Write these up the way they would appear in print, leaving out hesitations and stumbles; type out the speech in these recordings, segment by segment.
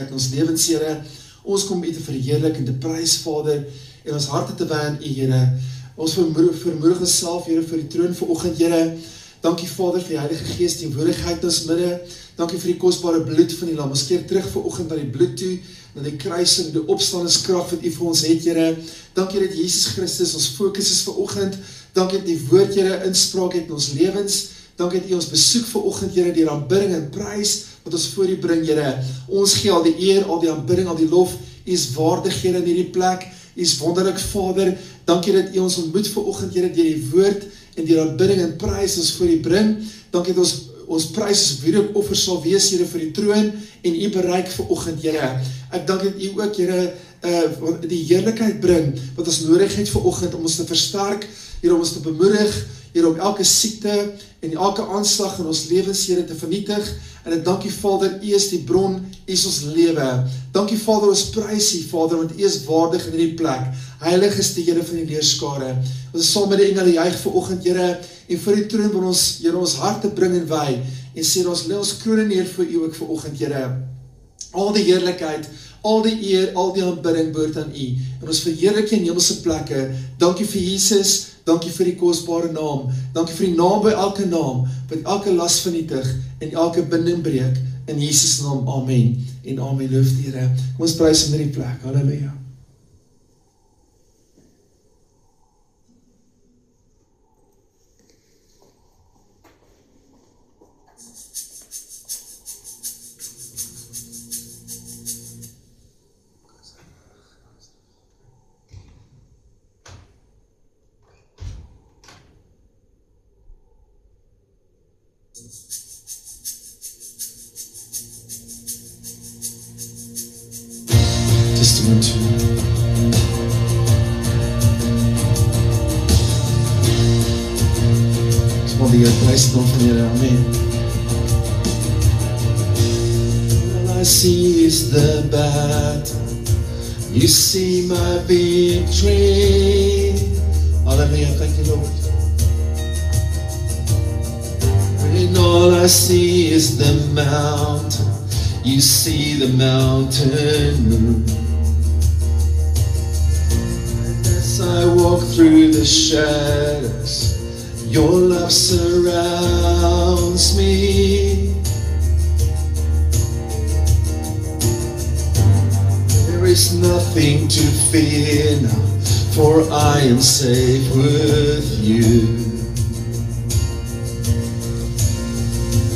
uit ons lewens, Here. Ons kom U te verheerlik en te prys, Vader, en ons harte te wy aan U, Here. Ons vermoedig onsself, Here, vir die troon vanoggend, Here. Dankie, Vader, vir die Heilige Gees teenwoordigheid in ons midde. Dankie vir die kosbare bloed van die Lam. Ons keer terug vanoggend na die bloed toe, na die kruis en die opstandingskrag wat U vir ons het, Here. Dankie dat Jesus Christus ons fokus is vanoggend. Dankie dat die woord, Here, inspraak het in ons lewens. Dankie dat U ons besoek vanoggend, Here, die aanbidding en prys wat ons voor U bring, Here. Ons gee al die eer, al die aanbidding, al die lof. U is waardig, Here, in hierdie plek. U is wonderlik, Vader. Dankie dat U ons ontmoet vanoggend, Here, deur die woord en die aanbidding en prys ons voor U bring. Dankie dat ons prys as wierookoffer sal wees, Here, vir die troon en U bereik vanoggend, Here. Ek dank dat U ook, Here, die heerlikheid bring wat ons nodig het vanoggend om ons te versterk, Here, om ons te bemoedig, Here, om elke siekte en elke aanslag in ons lewens, Here, te vernietig. En ek dank U, Vader, U is die bron, U is ons lewe. Dank U, Vader, ons prys U, Vader, want U is waardig in hierdie plek. Heilig is die Here van die leerskare. Ons is saam met die engele juig vanoggend, Here, en vir die troon van ons, Here, ons harte bring en wy, en sê, ons lê ons krone neer vir U ook vanoggend, Here. Al die heerlikheid, al die eer, al die aanbidding behoort aan U. En ons verheerlik U in hemelse plekke. Dankie vir Jesus, dankie vir die kosbare naam. Dankie vir die naam by elke naam, wat elke las vernietig en elke binding breek. In Jesus naam, amen. En amen, loof die Here. Kom ons prys in die plek. Halleluja. Testament 2. Kom die Heer, prys die naam van die Here, amen. All I see is the battle, you see my victory. Hallelujah, thank you, Lord. When all I see is the mountain, you see the mountain move. As I walk through the shadows, your love surrounds me. There is nothing to fear now, for I am safe with you.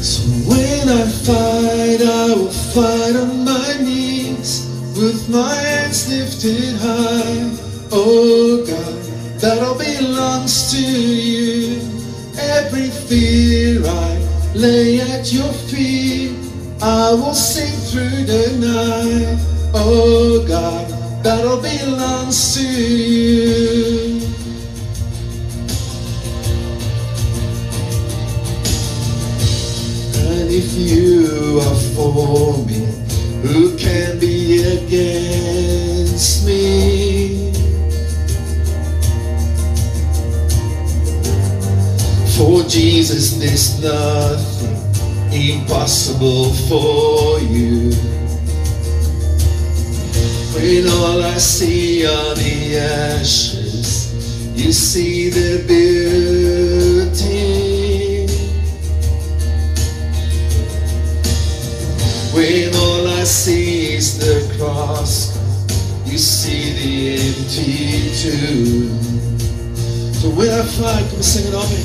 So when I fight, I will fight on my knees, with my hands lifted high. Oh God, battle belongs to you. Every fear I lay at your feet, I will sing through the night. Oh God, battle belongs to you. And if you are for me, who can be against me? For Jesus, there's nothing impossible for you. When all I see are the ashes, you see the beauty. When all I see is the cross, you see the empty tomb. So when I fight, come sing it on me.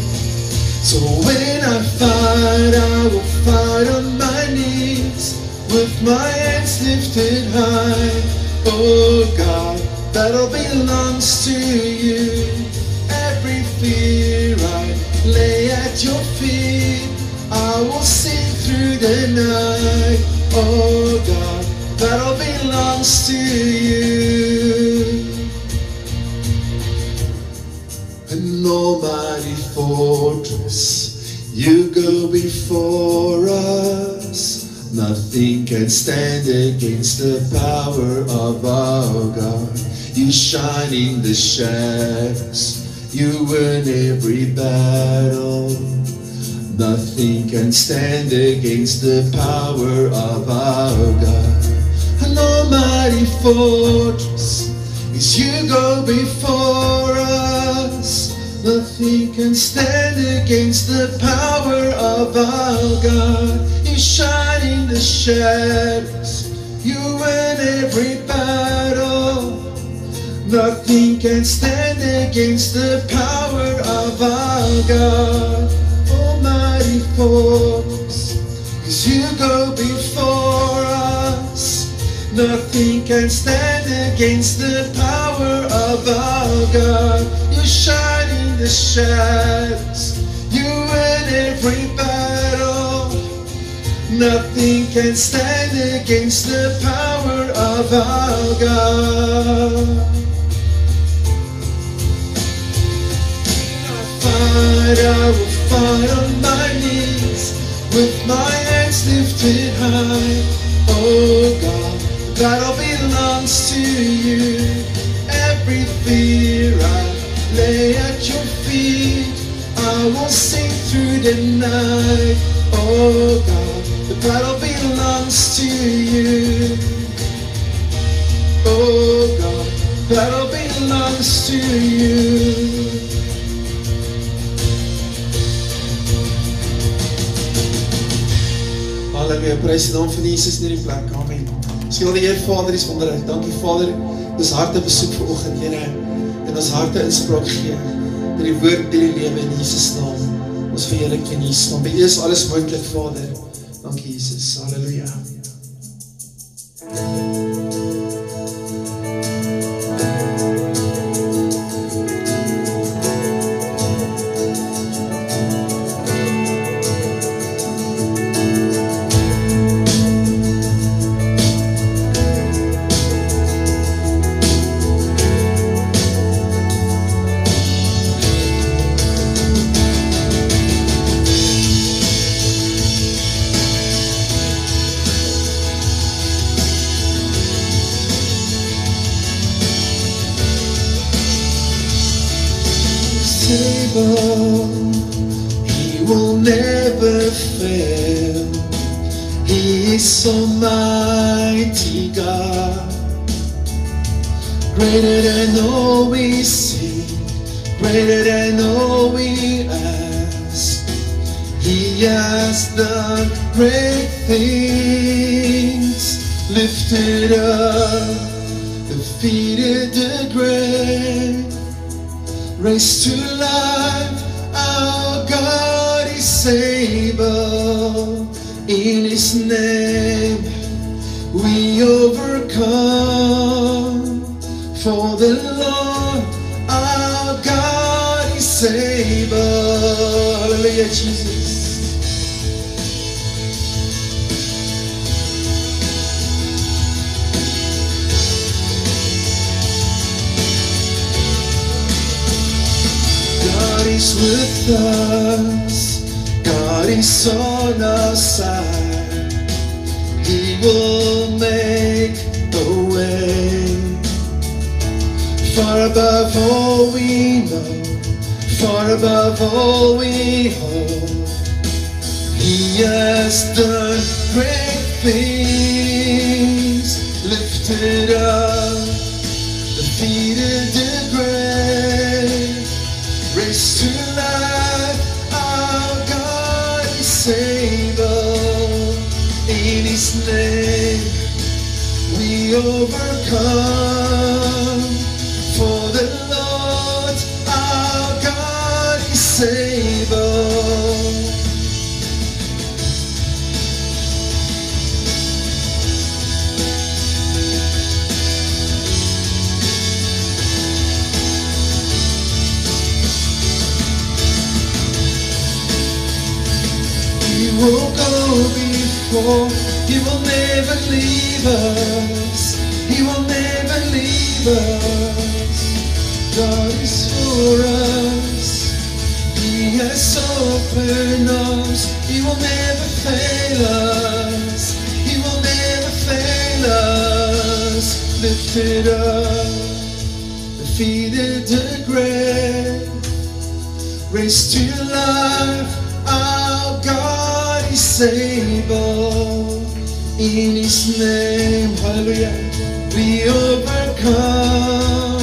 So when I fight, I will fight on my knees, with my hands lifted high. Oh God, battle belongs to you. Every fear I lay at your feet, I will sing through the night. Oh God, battle belongs to you. An almighty fortress, you go before us. Nothing can stand against the power of our God. You shine in the shadows, you win every battle. Nothing can stand against the power of our God. fortress, as you go before us. Nothing can stand against the power of our God. You shine in the shadows, you win every battle. Nothing can stand against the power of our God. Almighty force, as you go before us. Nothing can stand against the power of our God. You shine in the shadows, you win every battle. Nothing can stand against the power of our God. I will fight on my knees with my hands lifted high. Oh God, the battle belongs to you. Every fear I lay at your feet. I will sing through the night. Oh God, the battle belongs to you. Oh God, the battle belongs to you. Halleluja, prys die naam van Jesus in die plek, amen. Skil die Heer Vader is wonderlik, dankie Vader, ons harte besoek vanoggend, Here, en ons harte inspraak gee, met die woord, met die lewe in Jesus naam, ons verheerlik in Jesus naam, by U is alles moontlik Vader, dankie Jesus, halleluja. He will never fail. He is Almighty God, greater than all we see, greater than all we ask. He has done great things, lifted up, defeated the grave, raised to life. Our God is able. In His name we overcome. For the Lord our God is able. Hallelujah, Jesus. God is with us, God is on our side. He will make a way, far above all we know, far above all we hope. He has done great things, lifted up, defeated the grave, raised to life. Our God is able. In His name we overcome. For the Lord our God is able. He will go before, He will never leave us, He will never leave us. God is for us, He has opened arms, He will never fail us, He will never fail us. Lifted up, defeated the grave, raised to life. Our God is able. In His name, hallelujah. we overcome.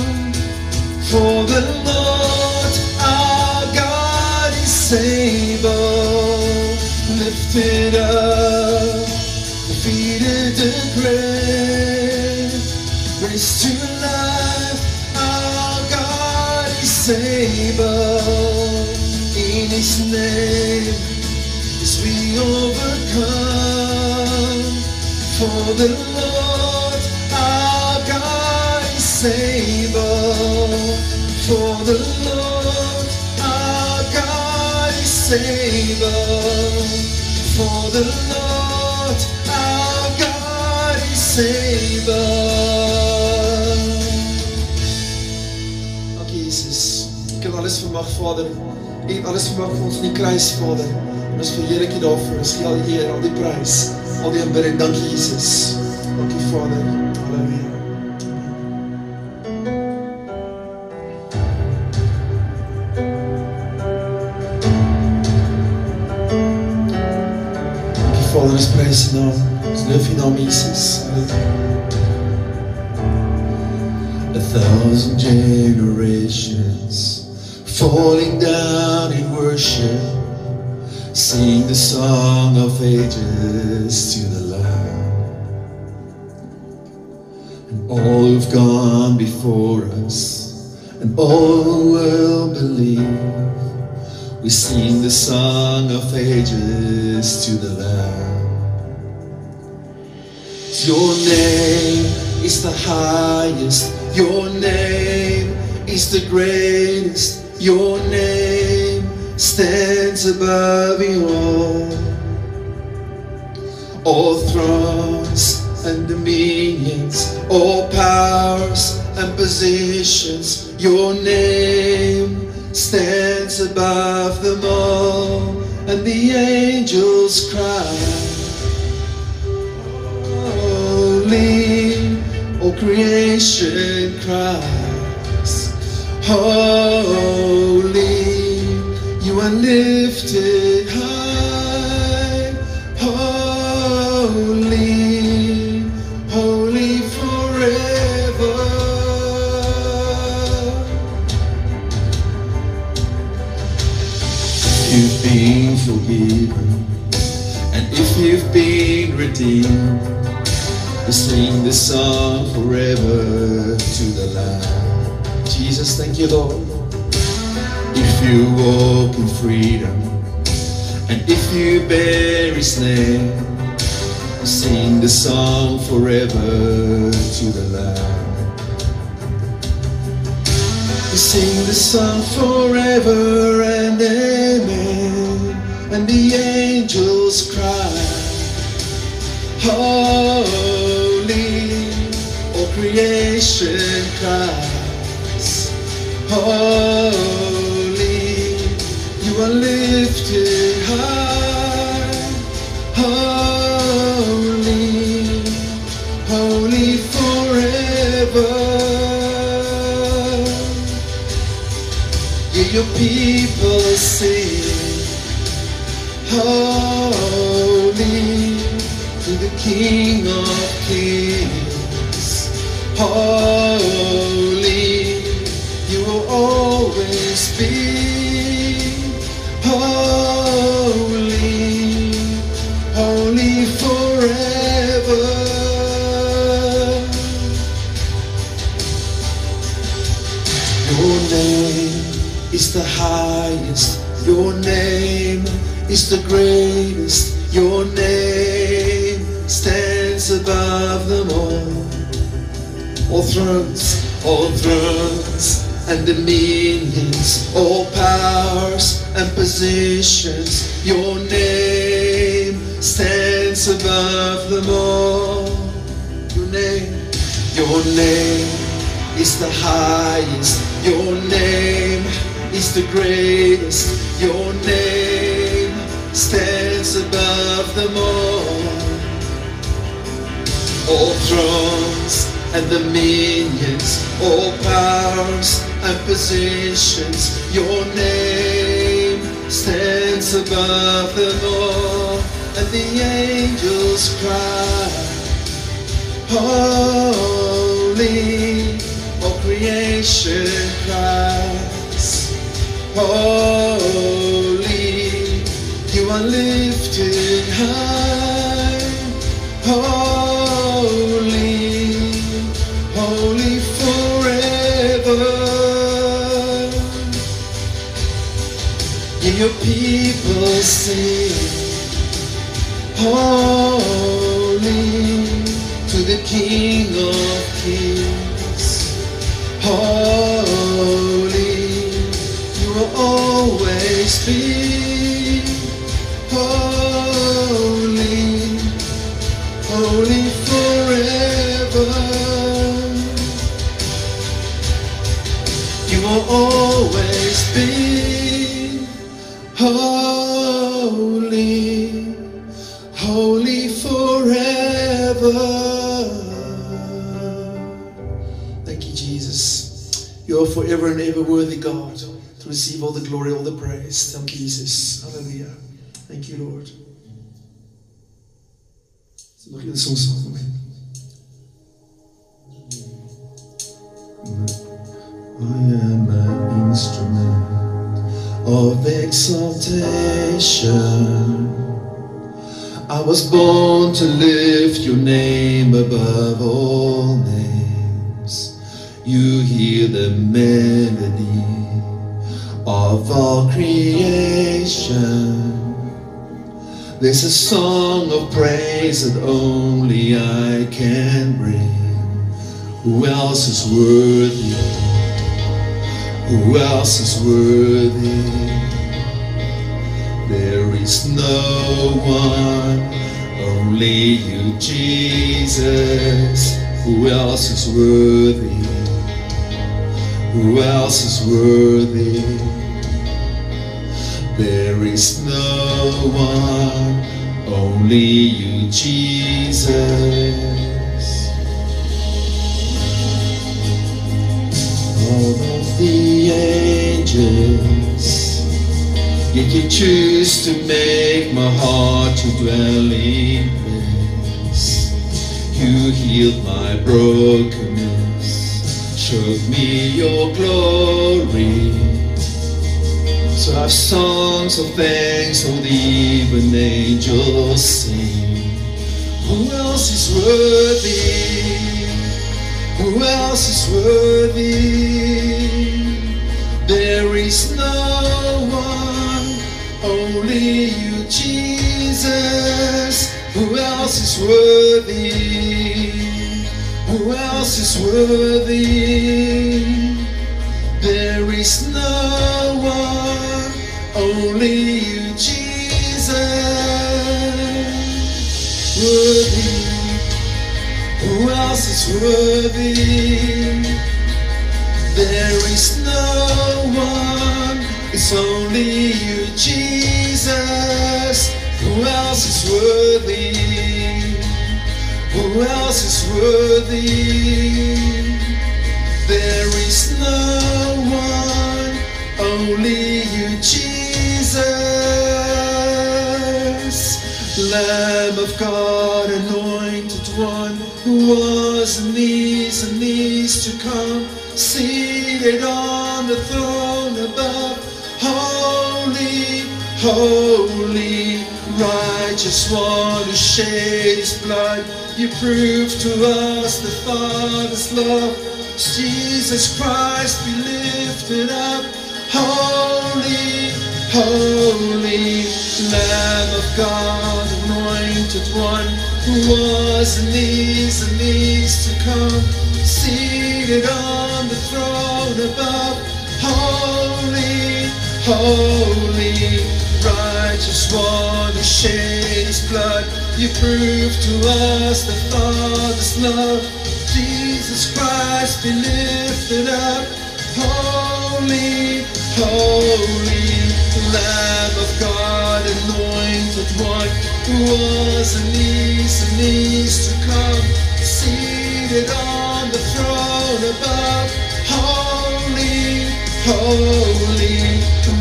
For the Lord our God is able, lifted up, defeated the grave, raised to life. Our God is able. In His name is we overcome. For the Lord our God is able. For the Lord our God is able. For the Lord our God is able. Dank Jesus. Ek kan alles vermag, Vader. U het alles vermag vir ons in die kruis, Vader. En ons verheerlik U daarvoor. Ons gee al die eer, al die prys, al die aanbidding. Dankie Jesus. Dankie Vader. Halleluja. Vader, ons prys U naam. Ons loof U naam, Jesus. A thousand generations falling down in worship, sing the song of ages to the Lamb. And all who've gone before us, and all who will believe, we sing the song of ages to the Lamb. Your name is the highest, your name is the greatest, your name stands above you all thrones and dominions, all powers and positions, your name stands above them all. And the angels cry, holy, all creation cries, holy, you are lifted high, holy, holy forever. You've been forgiven, and if you've been redeemed, we sing this song forever to the Lamb. Jesus, thank you, Lord. If you walk in freedom, and if you bear His name, we sing the song forever to the Lamb. We sing the song forever and amen, and the angels cry, holy, all creation cries, holy, you are lifted high, holy, holy forever. Yeah, your people sing, holy, to the King of Kings, holy, you will always be, holy, holy forever. Your name is the highest, your name is the greatest, your name stands above them all thrones and dominions, all powers and positions, your name stands above them all. Your name is the highest, your name is the greatest, your name stands above them all thrones and dominions, all powers and positions, your name stands above them all. And the angels cry, holy, all creation cries. Holy, you are lifted high. Holy, holy forever. And your people sing, holy to the King of Kings. Holy, you will always be. Holy, holy forever. You will always be. Holy, holy forever. Thank you, Jesus. You are forever and ever worthy, God, to receive all the glory, all the praise. Thank you, Jesus. Hallelujah. Thank you, Lord. So mag jy die song saam met my? I am an instrument of exaltation. I was born to lift your name above all names. You hear the melody of all creation. There's a song of praise that only I can bring. Who else is worthy? Who else is worthy? There is no one, only you, Jesus. Who else is worthy? Who else is worthy? There is no one, only you, Jesus. All of the angels, yet you choose to make my heart your dwelling place. You healed my brokenness, showed me your glory. So I have songs of thanks, all the even angels sing. Who else is worthy? Who else is worthy? There is no one, only you, Jesus. Who else is worthy? Who else is worthy? There is no one, only you, Jesus. Worthy. Who else is worthy? There is no one, it's only you, Jesus. Who else is worthy? Who else is worthy? There is no one, only you, Jesus. Lamb of God, anointed one, who was and is to come, seated on the throne above. Holy, holy, righteous one who shed his blood. You proved to us the Father's love. Jesus Christ be lifted up. Holy, holy, Lamb of God, anointed one, who was and is to come, seated on the throne above. Holy, holy, righteous one who shed his blood. You proved to us the Father's love. Jesus Christ be lifted up. Holy, holy, Lamb of God, anointed one, who was and is to come, seated on the throne above. Holy, holy,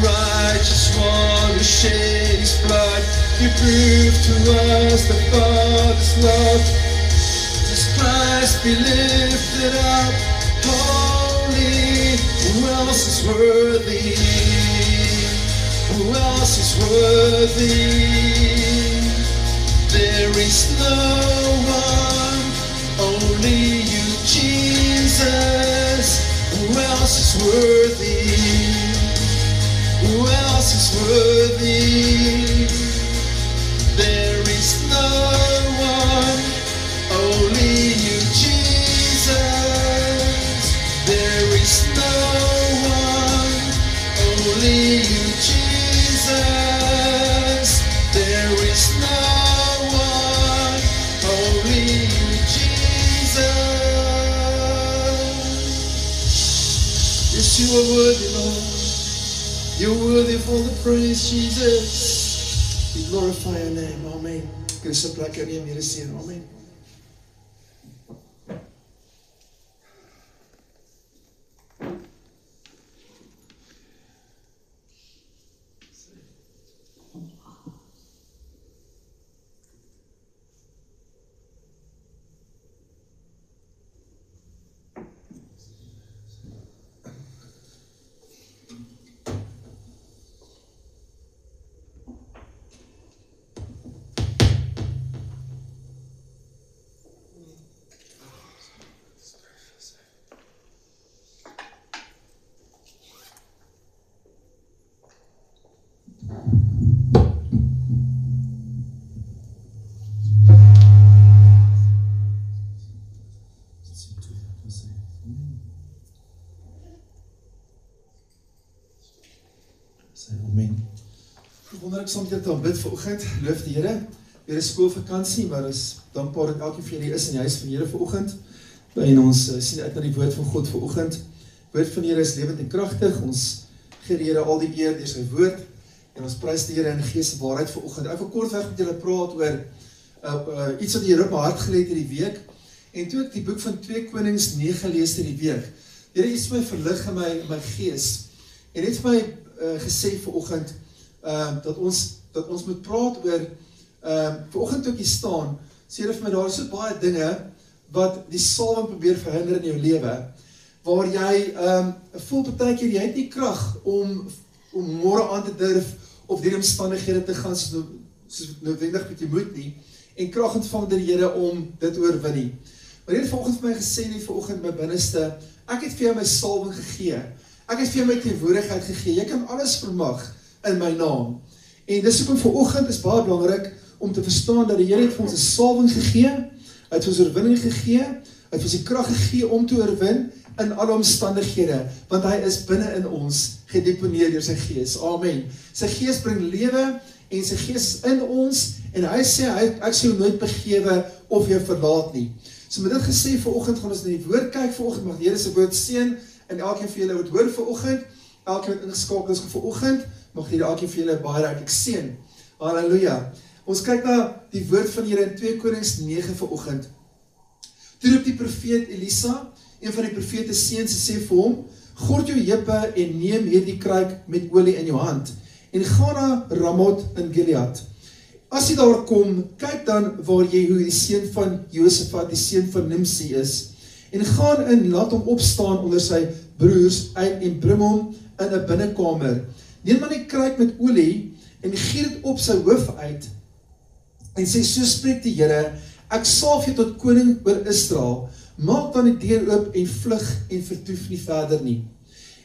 righteous one who shed his blood. You proved to us the Father's love. Jesus Christ Christ be lifted up, holy. Who else is worthy? Who else is worthy? There is no one, only you, Jesus. Who else is worthy? Who else is worthy? There is no one, only you, Jesus. There is no one, only you, Jesus. There is no one, only you, Jesus. Yes, you are worthy, Lord. You're worthy of all the praise, Jesus. We glorify your name. Amen. Kan jy so plek neem, Here seën. Amen. Amen. Wonder ek saam met julle te aanbid vanoggend. Loof die Here. Weer 'n skoolvakansie, maar is dankbaar dat elkeen van julle is in die huis van die Here vanoggend. En ons sien uit na die woord van God vanoggend. Woord van die Here is lewend en kragtig. Ons gee die Here al die eer deur sy woord en ons prys die Here in gees en waarheid vanoggend. Ek wil kortweg met julle praat oor iets wat die Here op my hart gelê het hierdie week. En toe ek die boek van 2 Konings 9 gelees hierdie week, die Here iets my verlig in my gees. En het vir my gesê vanoggend dat ons moet praat oor vanoggend toe ek hier staan, sê Here vir my, daar is so baie dinge wat die salwing probeer verhinder in jou lewe, waar jy voel partykeer jy het nie krag om môre aan te durf of deur omstandighede te gaan soos noodwendig wat jy moet nie, en krag ontvang deur die Here om dit te oorwin nie. Maar hy het vanoggend vir my gesê net vanoggend my binneste, ek het vir jou my salwing gegee. Ek het vir jou my teenwoordigheid gegee. Jy kan alles vermag in my naam. En dis hoekom vanoggend is baie belangrik om te verstaan dat die Here het vir ons 'n salwing gegee, hy het vir ons oorwinning gegee, hy het vir ons die krag gegee om te oorwin in alle omstandighede, want hy is binne in ons gedeponeer deur sy gees. Amen. Sy gees bring lewe en sy gees is in ons en hy sê ek sal jou nooit begewe of jou verlaat nie. So met dit gesê vanoggend gaan ons na die woord kyk vanoggend, mag die Here se woord seën en elkeen van julle wat hoor vanoggend, elkeen wat ingeskakel is vanoggend, mag die elkeen van julle baie ryklik seën. Halleluja. Ons kyk na die woord van die Here in 2 Konings 9 vanoggend. Toe roep die profeet Elisa, een van die profete seuns, sê vir hom, gord jou heupe en neem hierdie kruik met olie in jou hand en gaan na Ramot in Gilead. As jy daar kom, kyk dan waar Jehu, die seun van Josafat, die seun van Nimsi is, en gaan in, laat hom opstaan onder sy broers uit en bring hom in 'n binnekamer. Neem maar die kruik met olie en giet dit op sy hoof uit en sê, so spreek die Here, ek salf jou tot koning oor Israel, maak dan die deur oop en vlug en vertoef nie verder nie.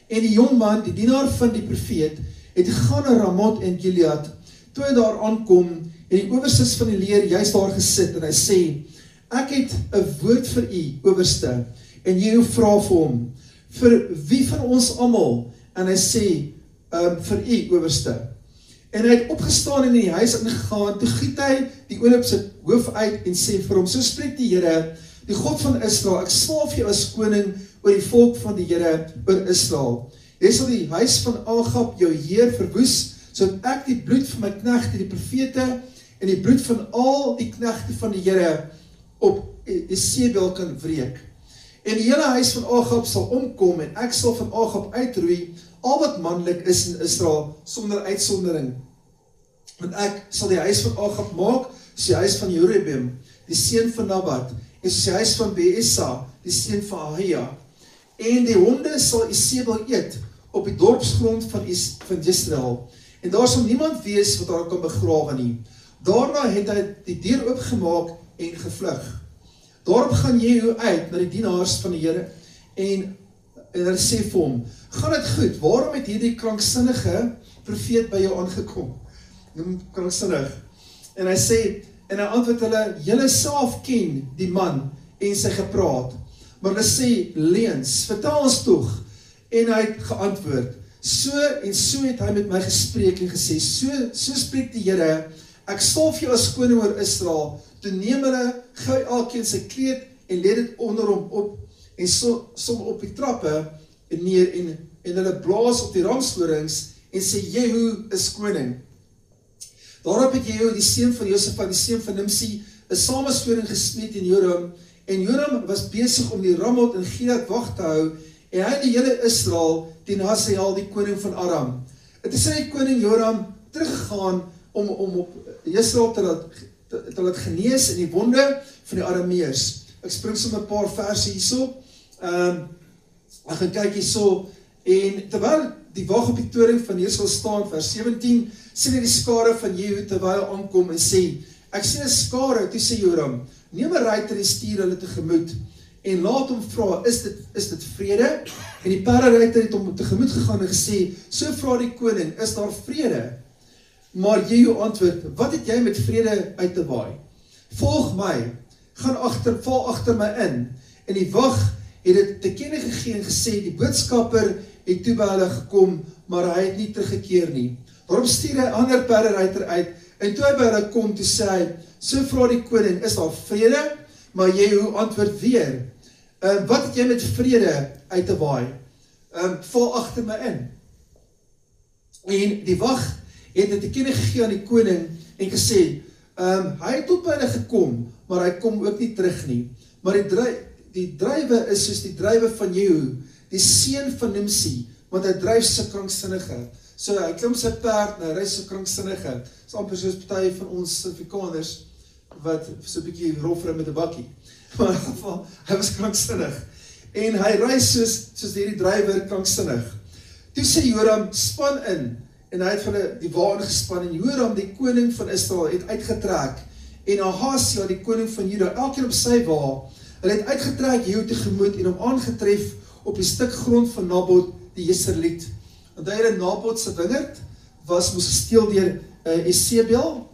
En die jong man, die dienaar van die profeet, het gegaan na Ramot en Gilead. Toe hy daar aankom, en die owerstes van die leer juist daar gesit, en hy sê, ek het 'n woord vir u, owerste, en jy vra vir hom, vir wie van ons almal? En hy sê, vir u, owerste. En hy het opgestaan en in die huis ingegaan, toe giet hy die olie op sy hoof uit en sê vir hom, so spreek die Here, die God van Israel, ek salf jou as koning oor die volk van die Here, oor Israel. Jy sal die huis van Agab, jou heer, verwoes, sodat ek die bloed van my knegte, die profete, en die bloed van al die knegte van die Here op Jezebel kan wreek. En die hele huis van Agab sal omkom, en ek sal van Agab uitroei, al wat manlik is in Israel, sonder uitsondering. Want ek sal die huis van Agab maak, soos die huis van Jerobeam, die seun van Nabat, en soos die huis van Beesa, die seun van Ahia. En die honde sal Isebel eet op die dorpsgrond van Jezreel. En daar sal niemand wees wat haar kan begrawe nie. Daarna het hy die deur oopgemaak en gevlug. Daarop gaan Jehu uit na die dienaars van die Here en hulle sê vir hom, gaan dit goed, waarom het hierdie kranksinnige profeet by jou aangekom? Noem kranksinnig. En hy sê, en hy antwoord hulle, julle self ken die man en sy gepraat. Maar hulle sê, leens, vertel ons tog. En hy het geantwoord, so en so het hy met my gespreek en gesê, so spreek die Here, ek salf jou as koning oor Israel, toe neem hulle gou elkeen sy kleed en lê dit onder hom op, en som op die trappe neer, en hulle blaas op die ramshorings, en sê, Jehu is koning. Daarop het Jehu, die seun van Josafat, die seun van Nimsi, 'n samenswering gesmeed in Joram, en Joram was besig om die Ramot in Gilead wag te hou, en hy die hele Israel teen Hazael, die koning van Aram. Het is hy koning Joram teruggegaan om op Israel te laat genees in die wonde van die Arameërs. Ek spring sommer 'n paar verse hierso. Ek gaan kyk hierso, en terwyl die wag op die toring van Jezreel staan, vers 17, sien hy die skare van Jehu terwyl aankom en sê, ek sien 'n skare, toe sê Joram, neem 'n ruiter en stuur hulle tegemoet, en laat hom vra, is dit vrede? En die perderuiter het hom tegemoet gegaan en gesê, so vra die koning, is daar vrede? Maar Jehu antwoord, wat het jy met vrede uit te waai? Volg my, val agter my in. En die wag het dit te kenne gegee en gesê, die boodskapper het toe by hulle gekom, maar hy het nie teruggekeer nie. Daarop stuur hy 'n ander perderuiter uit, en toe hy by hulle kom, toe sê hy, so vra die koning, is daar vrede? Maar Jehu antwoord weer, wat het jy met vrede uit te waai? Val agter my in. En die wag het dit te kenne gegee aan die koning en gesê, hy het tot by hulle gekom, maar hy kom ook nie terug nie. Maar die drywe is soos die drywe van Jehu, die seun van Nimsi, want hy dryf so kranksinnige. So hy klim sy perd, en hy ry so kranksinnige. Dis amper soos party van ons Afrikaners, wat so 'n bietjie rof ry met 'n bakkie. Maar in geval, hy was kranksinnig. En hy ry soos hierdie drywer kranksinnig. Toe sê Joram, span in, en hy het van die wa ingespan, en Joram, die koning van Israel, het uitgetrek, en Ahazia, die koning van Juda, elkeen op sy wa, hulle het uitgetrek Jehu tegemoet, en hom aangetref op die stuk grond van Nabot, die Jezreeliet. Want hy het Nabot se wingerd, moes gesteel deur Isebel,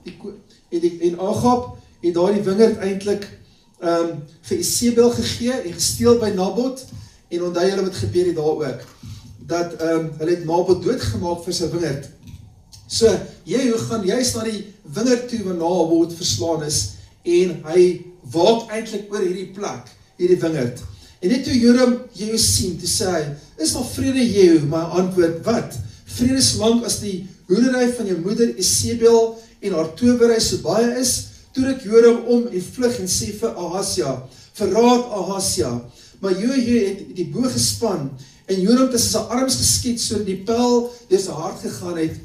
en Agab, het daar die wingerd eintlik vir Isebel gegee, en gesteel by Nabot, en onthou julle wat gebeur het daar ook, dat hulle het Nabot doodgemaak vir sy wingerd. So, Jehu gaan juist na die wingerd toe, waar Nabot verslaan is, en hy waak eintlik oor hierdie plek, hierdie wingerd. En net toe Joram Jehu sien, toe sê hy, is nog vrede Jehu, maar hy antwoord, wat? Vrede solank as die hoedery van jou moeder Isebel en haar towerry so baie is, toe ek Joram om en vlug en sê vir Ahazia, verraad Ahazia, maar Jehu het die boog gespan, en Joram tussen sy arms geskiet, so die pyl deur sy hart gegaan het,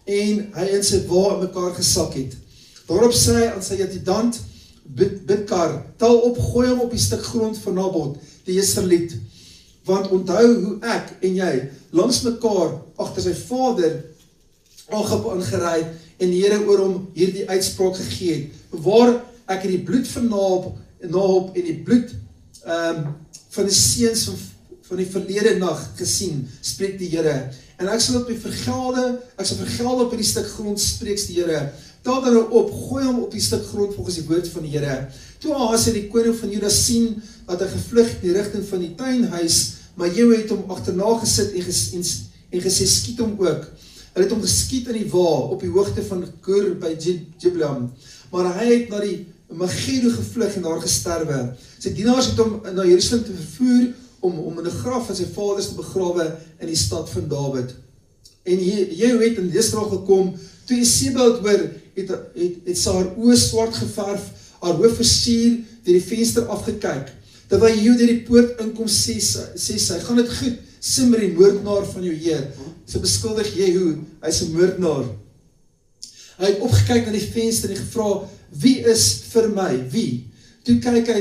en hy in sy wa in mekaar gesak het. Daarop sê hy aan sy adjutant, Bidkar, tel op, gooi hom op die stuk grond van Nabot, die Jezreeliet, want onthou hoe ek en jy langs mekaar agter sy vader Agab aangery en die Here oor hom hierdie uitspraak gegee het, waar ek in die bloed van Nahab en die bloed van die seuns van die verlede nag gesien, spreek die Here, en ek sal vergelde op hierdie stuk grond, spreeks die Here, tel dan op, gooi hom op die stuk grond volgens die woord van die Here. Toe Ahazia die koning van Juda sien, dat hy gevlug in die rigting van die tuinhuis, maar Jehu het hom agterna gesit en gesê, skiet hom ook. Hulle het hom geskiet in die wa, op die hoogte van Gur by Jiblam, maar hy het na die Megiddo gevlug en daar gesterwe. Sy dienaars het hom na Jerusalem te vervoer, om in die graf van sy vaders te begrawe in die stad van Dawid. En Jehu het in Israel gekom, toe Isebel het hoor, het sy haar oë swart geverf, haar hoof versier, deur die venster afgekyk. Terwyl Jehu deur die poort inkom, sê sy, gaan dit goed, Simri, moordenaar van jou Heer. Sy beskuldig Jehu, hy is 'n moordenaar. Hy het opgekyk na die venster en gevra, wie is vir my? Wie? Toe kyk hy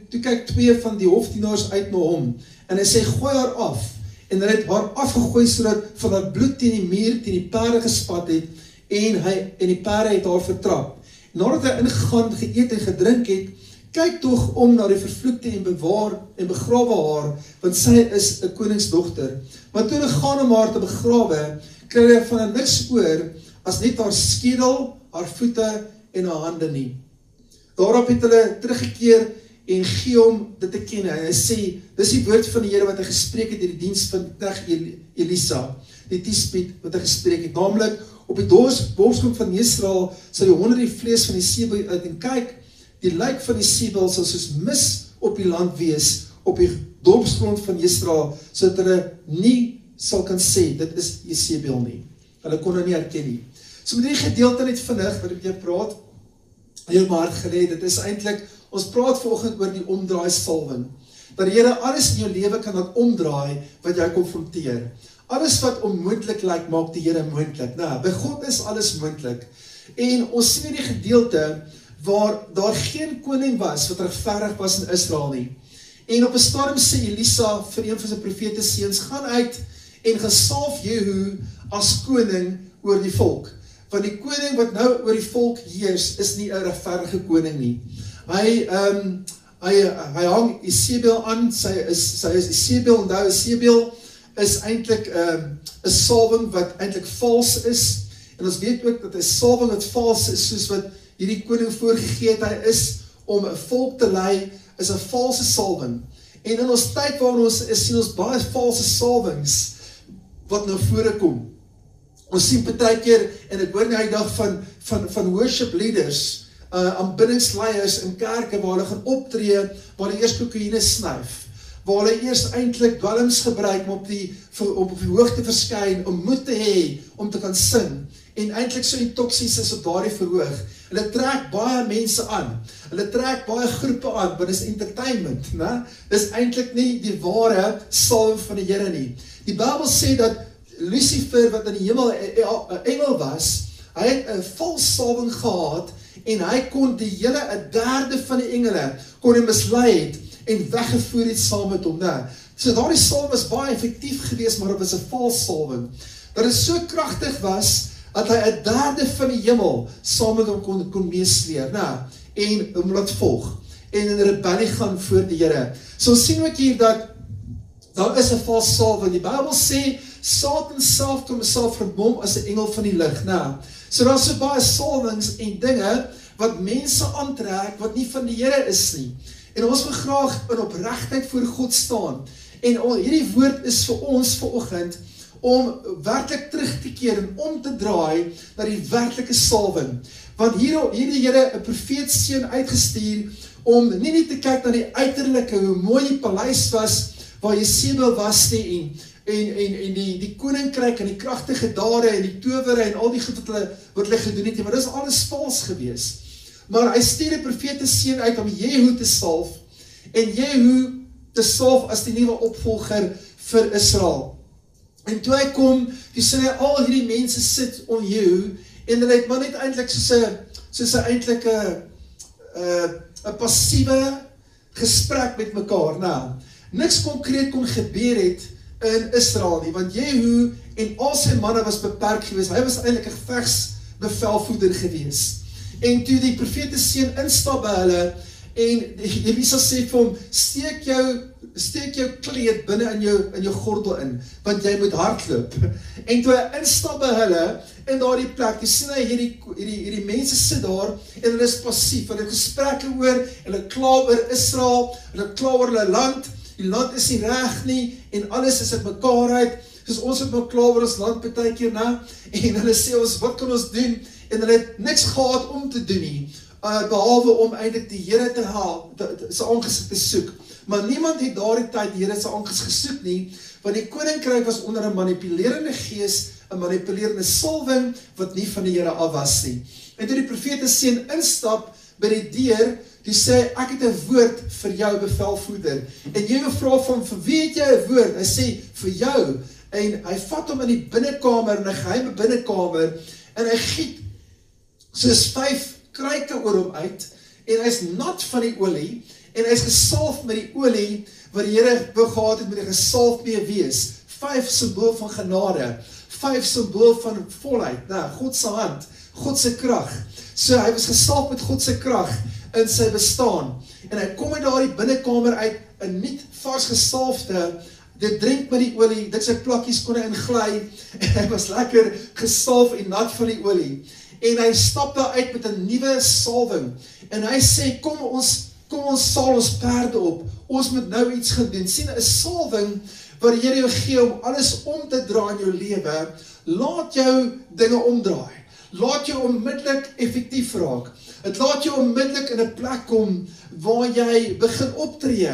toe kyk 2 van die hofdienaars uit na hom, en hy sê, gooi haar af, en hy het haar afgegooi, sodat van haar bloed teen die muur, teen die perde gespat het, en die perde het haar vertrap. Nadat hy ingegaan, geëet en gedrink het, kyk tog om na die vervloekte en bewaar en begrawe haar, want sy is 'n koningsdogter. Maar toe hulle gaan om haar te begrawe, kry hy van haar niks oor, as net haar skedel, haar voete en haar hande nie. Daarop het hulle teruggekeer en gee hom dit te ken. En hy sê, dis die woord van die Here wat hy gespreek het in die diens van knegt Elisa, die Tispet wat hy gespreek het, naamlik op die borskom van Israel sal die honde die vlees van die sebel uit en kyk, die lijk van die sebel sal soos mis op die land wees, op die dorpsgrond van Israel, sodat hulle nie sal kan sê, dit is Jezebel nie. Hulle kon dit nie herken nie. So met die gedeelte net vinnig, wat ek jy praat, heel my hart gelê, dit is eintlik, ons praat vanoggend oor die omdraai salwing, dat die Here alles in jou lewe kan laat omdraai, wat jy konfronteer. Alles wat onmoontlik lyk, maak die Here moontlik. Nou, by God is alles moontlik. En ons sien in die gedeelte, waar daar geen koning was, wat regverdig was in Israel nie. En op 'n stadium sê Elisa vir een van sy profete seuns, gaan uit en gesalf Jehu as koning oor die volk. Want die koning wat nou oor die volk heers, is nie 'n regverdige koning nie. Hy hang Jezebel aan, sy is Jezebel, onthou Jezebel is eintlik 'n salwing wat eintlik vals is, en ons weet ook dat 'n salwing wat vals is, soos wat hierdie koning voorgegee het, hy is om 'n volk te lei, is 'n valse salwing. En in ons tyd waarin ons is, sien ons baie valse salwings wat nou voorkom. Ons sien partykeer, en ek hoor nou die dag van worship leaders, aanbiddingsleiers in kerke waar hulle gaan optree, waar hulle eers kokaine snuif, waar hulle eers eintlik dwelms gebruik om op die verhoog te verskyn, om moed te hê, om te kan sing, en eintlik so toksies is op daardie verhoog. Hulle trek baie mense aan, hulle trek baie groepe aan, want dis entertainment, né? Dis eintlik nie die ware salwing van die Here nie. Die Bybel sê dat Lucifer, wat in die hemel 'n engel was, hy het 'n vals salwing gehad, en hy kon die hele 1/3 van die engele, kon hy mislei het, en weggevoer het saam met hom, né? So daardie salwing was baie effektief geweest, maar dit was 'n vals salwing. Dat het so kragtig was, dat hy 1/3 van die hemel saam met hom kon meesleer, en hom laat volg, en in rebellie gaan voor die Here. So sien ook hier dat, daar is 'n vals salwing. Die Bybel sê, Satan self kom homself verbom as 'n engel van die lig, So daar is so baie salwings en dinge, wat mense aantrek, wat nie van die Here is nie. En ons wil graag in opregtheid voor God staan, en hierdie woord is vir ons vanoggend, om werklik terug te keer en om te draai na die werklike salwing. Want hier die Here 'n profeet seun uitgestuur om nie te kyk na die uiterlike, hoe mooi die paleis was waar Jezebel was nie, en die koninkryk en die kragtige dade en die towere en al die goed wat hulle gedoen het, maar dis alles vals gewees. Maar hy stuur 'n profete seun uit om Jehu te salf, en Jehu te salf as die nuwe opvolger vir Israel. En toe hy kom, toe sien hy al hierdie mense sit om Jehu, en hulle het maar net eintlik soos 'n eintlik 'n passiewe gesprek met mekaar. Niks konkreet kon gebeur het in Israel nie, want Jehu en al sy manne was beperk geweest. Hy was eintlik 'n vegsbevelvoerder geweest. En toe die profete seun instap by hulle, en Elisa sê vir hom, steek jou kleed binne in jou gordel in, want jy moet hardloop. En toe hy instap by hulle, in daardie plek, toe sien hy hierdie mense sit daar, en hulle is passief, hulle het gesprekke oor, hulle kla oor Israel, hulle kla oor hulle land, die land is nie reg nie, en alles is uit mekaar uit, soos ons het maar kla oor ons land partykeer, en hulle sê ons, wat kan ons doen, en hulle het niks gehad om te doen nie, behalwe om eintlik die Here te haal, sy aangesig te soek. Maar niemand het daardie tyd die Here sy aangesig gesoek nie, want die koninkryk was onder 'n manipulerende gees, 'n manipulerende salwing, wat nie van die Here af was nie. En toe die profete seun instap by die deur, die sê, ek het 'n woord vir jou bevelvoerder. En jy vra van, vir wie het jy 'n woord? Hy sê, vir jou. En hy vat hom in die binnekamer, in 'n geheime binnekamer, en hy giet soos 5 kruike oor hom uit, en hy is nat van die olie, en hy is gesalf met die olie, wat die Here wou gehad het, moet hy gesalf mee wees. 5 symbool van genade, 5 symbool van volheid, God se hand, God se krag. So hy was gesalf met God se krag in sy bestaan, en hy kom uit daardie binnekamer uit, 'n nuut vars gesalfde, dit drink met die olie, dit sy plakkies kon hy ingly, en hy was lekker gesalf en nat van die olie, en hy stap daar uit met 'n nuwe salwing, en hy sê, kom ons saal ons perde op, ons moet nou iets gaan doen, sien, 'n salwing, wat die Here jou gee om alles om te draai in jou lewe, laat jou dinge omdraai, laat jou onmiddellik effektief raak, het laat jou onmiddellik in 'n plek kom, waar jy begin optree,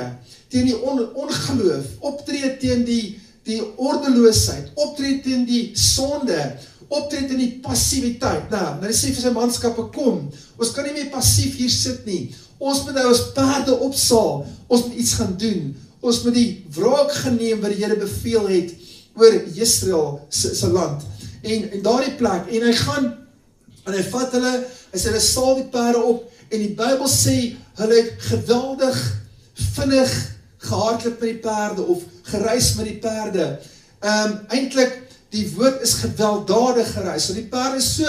teen die ongeloof, optree teen die ordeloosheid, optree teen die sonde, optree teen die passiwiteit. Nou hy sê vir sy manskappe, kom, ons kan nie meer passief hier sit nie, ons moet nou ons perde opsaal, ons moet iets gaan doen, ons moet die wraak geneem wat die Here beveel het, oor Israel se land, en daardie plek, en hy gaan, en hy vat hulle, hy sê, hulle saal die perde op, en die Bybel sê, hulle het geweldig, vinnig, gehardloop met die perde, of gereis met die perde, eintlik, die woord is gewelddadig gereis, so die perde is so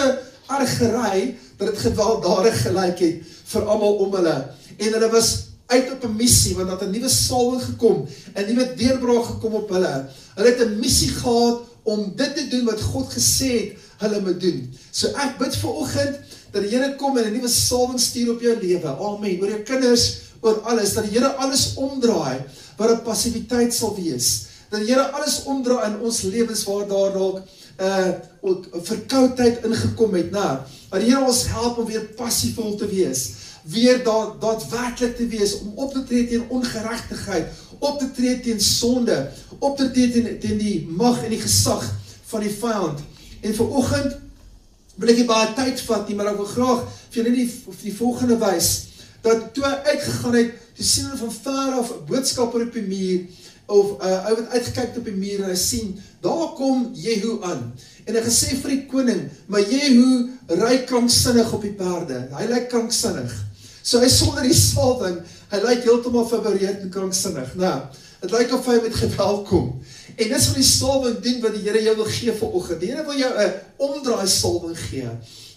erg gerei, dat het gewelddadig gelyk het, vir almal om hulle, en hulle was uit op 'n missie, want dat 'n nuwe salwing gekom, 'n nuwe deurbraak gekom op hulle het 'n missie gehad, om dit te doen wat God gesê het, hulle moet doen. So ek bid vanoggend, dat die Here kom en 'n nuwe salwing stuur op jou lewe, amen, oor jou kinders, oor alles, dat die Here alles omdraai, waar 'n passiwiteit sal wees, dat die Here alles omdraai in ons lewens, waar daar dalk verkoudheid ingekom het, dat die Here ons help om weer passievol te wees, weer daadwerklik te wees, om op te tree teen ongeregtigheid, op te tree teen sonde, op te tree teen die mag en die gesag van die vyand. En vanoggend wil ek nie baie tyd vat nie, maar ek wil graag vir julle die volgende wys, dat toe hy uitgegaan het, toe sien hulle van ver af 'n boodskapper op die muur, of hy het uitgekyk op die muur, en hy sien, daar kom Jehu aan, en hy gesê vir die koning, maar Jehu ry kranksinnig op die perde, hy lyk kranksinnig, so hy sonder die salwing, hy lyk heeltemal verboureerd en kranksinnig, het lyk of hy met geweld kom, en dis wat die salwing doen, wat die Here jou wil gee vanoggend, die Here wil jou 'n omdraai salwing gee,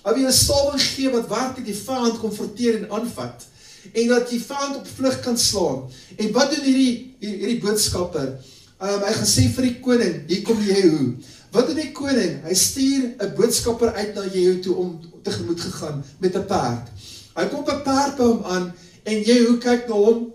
hy wil jou 'n salwing gee, wat werklik die vyand konfronteer en aanvat, en dat die vyand op vlug kan slaan, en wat doen hierdie boodskapper, hy gaan sê vir die koning, hier kom Jehu, wat doen die koning, hy stuur 'n boodskapper uit na Jehu toe, om tegemoet gegaan, met 'n perd, hy kom op 'n perd by hom aan, en Jehu kyk na hom,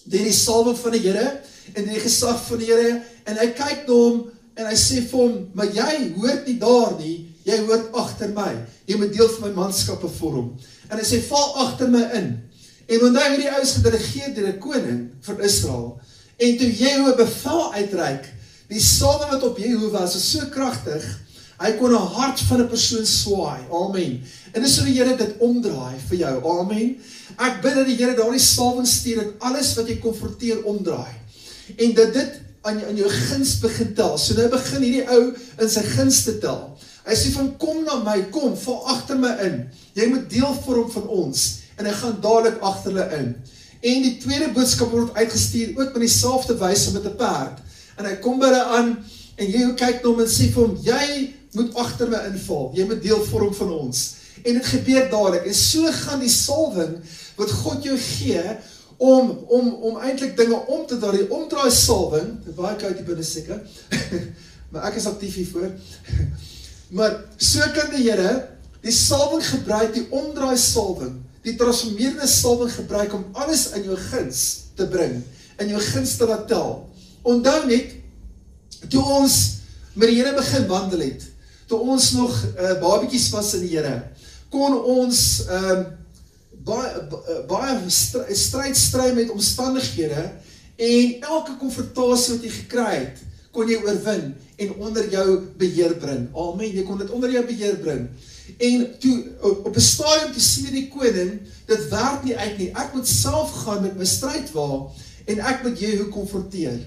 deur die salwing van die Here, en die gesag van die Here, en hy kyk na hom, en hy sê vir hom, maar jy hoort nie daar nie, jy hoort agter my, jy moet deel van my manskappe vorm, en hy sê, val agter my in, en wanneer hierdie ou is gedirigeer deur 'n koning van Israel, en toe Jehu 'n bevel uitreik, die salwing wat op Jehu was so kragtig, hy kon 'n hart van 'n persoon swaai, amen, en dis hoe die Here dit omdraai vir jou, amen, ek bid dat die Here daardie salwing stuur, dat alles wat jy konfronteer omdraai, en dat dit aan jou guns begin tel, so nou begin hierdie ou in sy guns te tel, hy sê van, kom na my, kom, val agter my in, jy moet deel vorm van ons, en hy gaan dadelik agter hulle in, en die tweede boodskap word uitgestuur, ook met dieselfde wyse met 'n perd, en hy kom by hulle aan, en jy kyk na hom en sê vir hom, jy moet agter my inval, jy moet deel vorm van ons, en dit gebeur dadelik, en so gaan die salwing, wat God jou gee, om eintlik dinge om te draai, die omdraai salwing, baie koud hier binne seker, maar ek is aktief hiervoor, maar so kan die Here, die salwing gebruik, die omdraai salwing, die transformerende salwing gebruik, om alles in jou guns te bring, in jou guns te laat tel. Onthou net, toe ons met die Here begin wandel het, toe ons nog babietjies was in die Here, kon ons baie stry met omstandighede, en elke konfrontasie wat jy gekry het, kon jy oorwin, en onder jou beheer bring, amen, jy kon dit onder jou beheer bring, en toe, op 'n stadium toe sien die koning, dit werk nie uit nie, ek moet self gaan met my strijdwa, en ek moet Jehu konfronteer,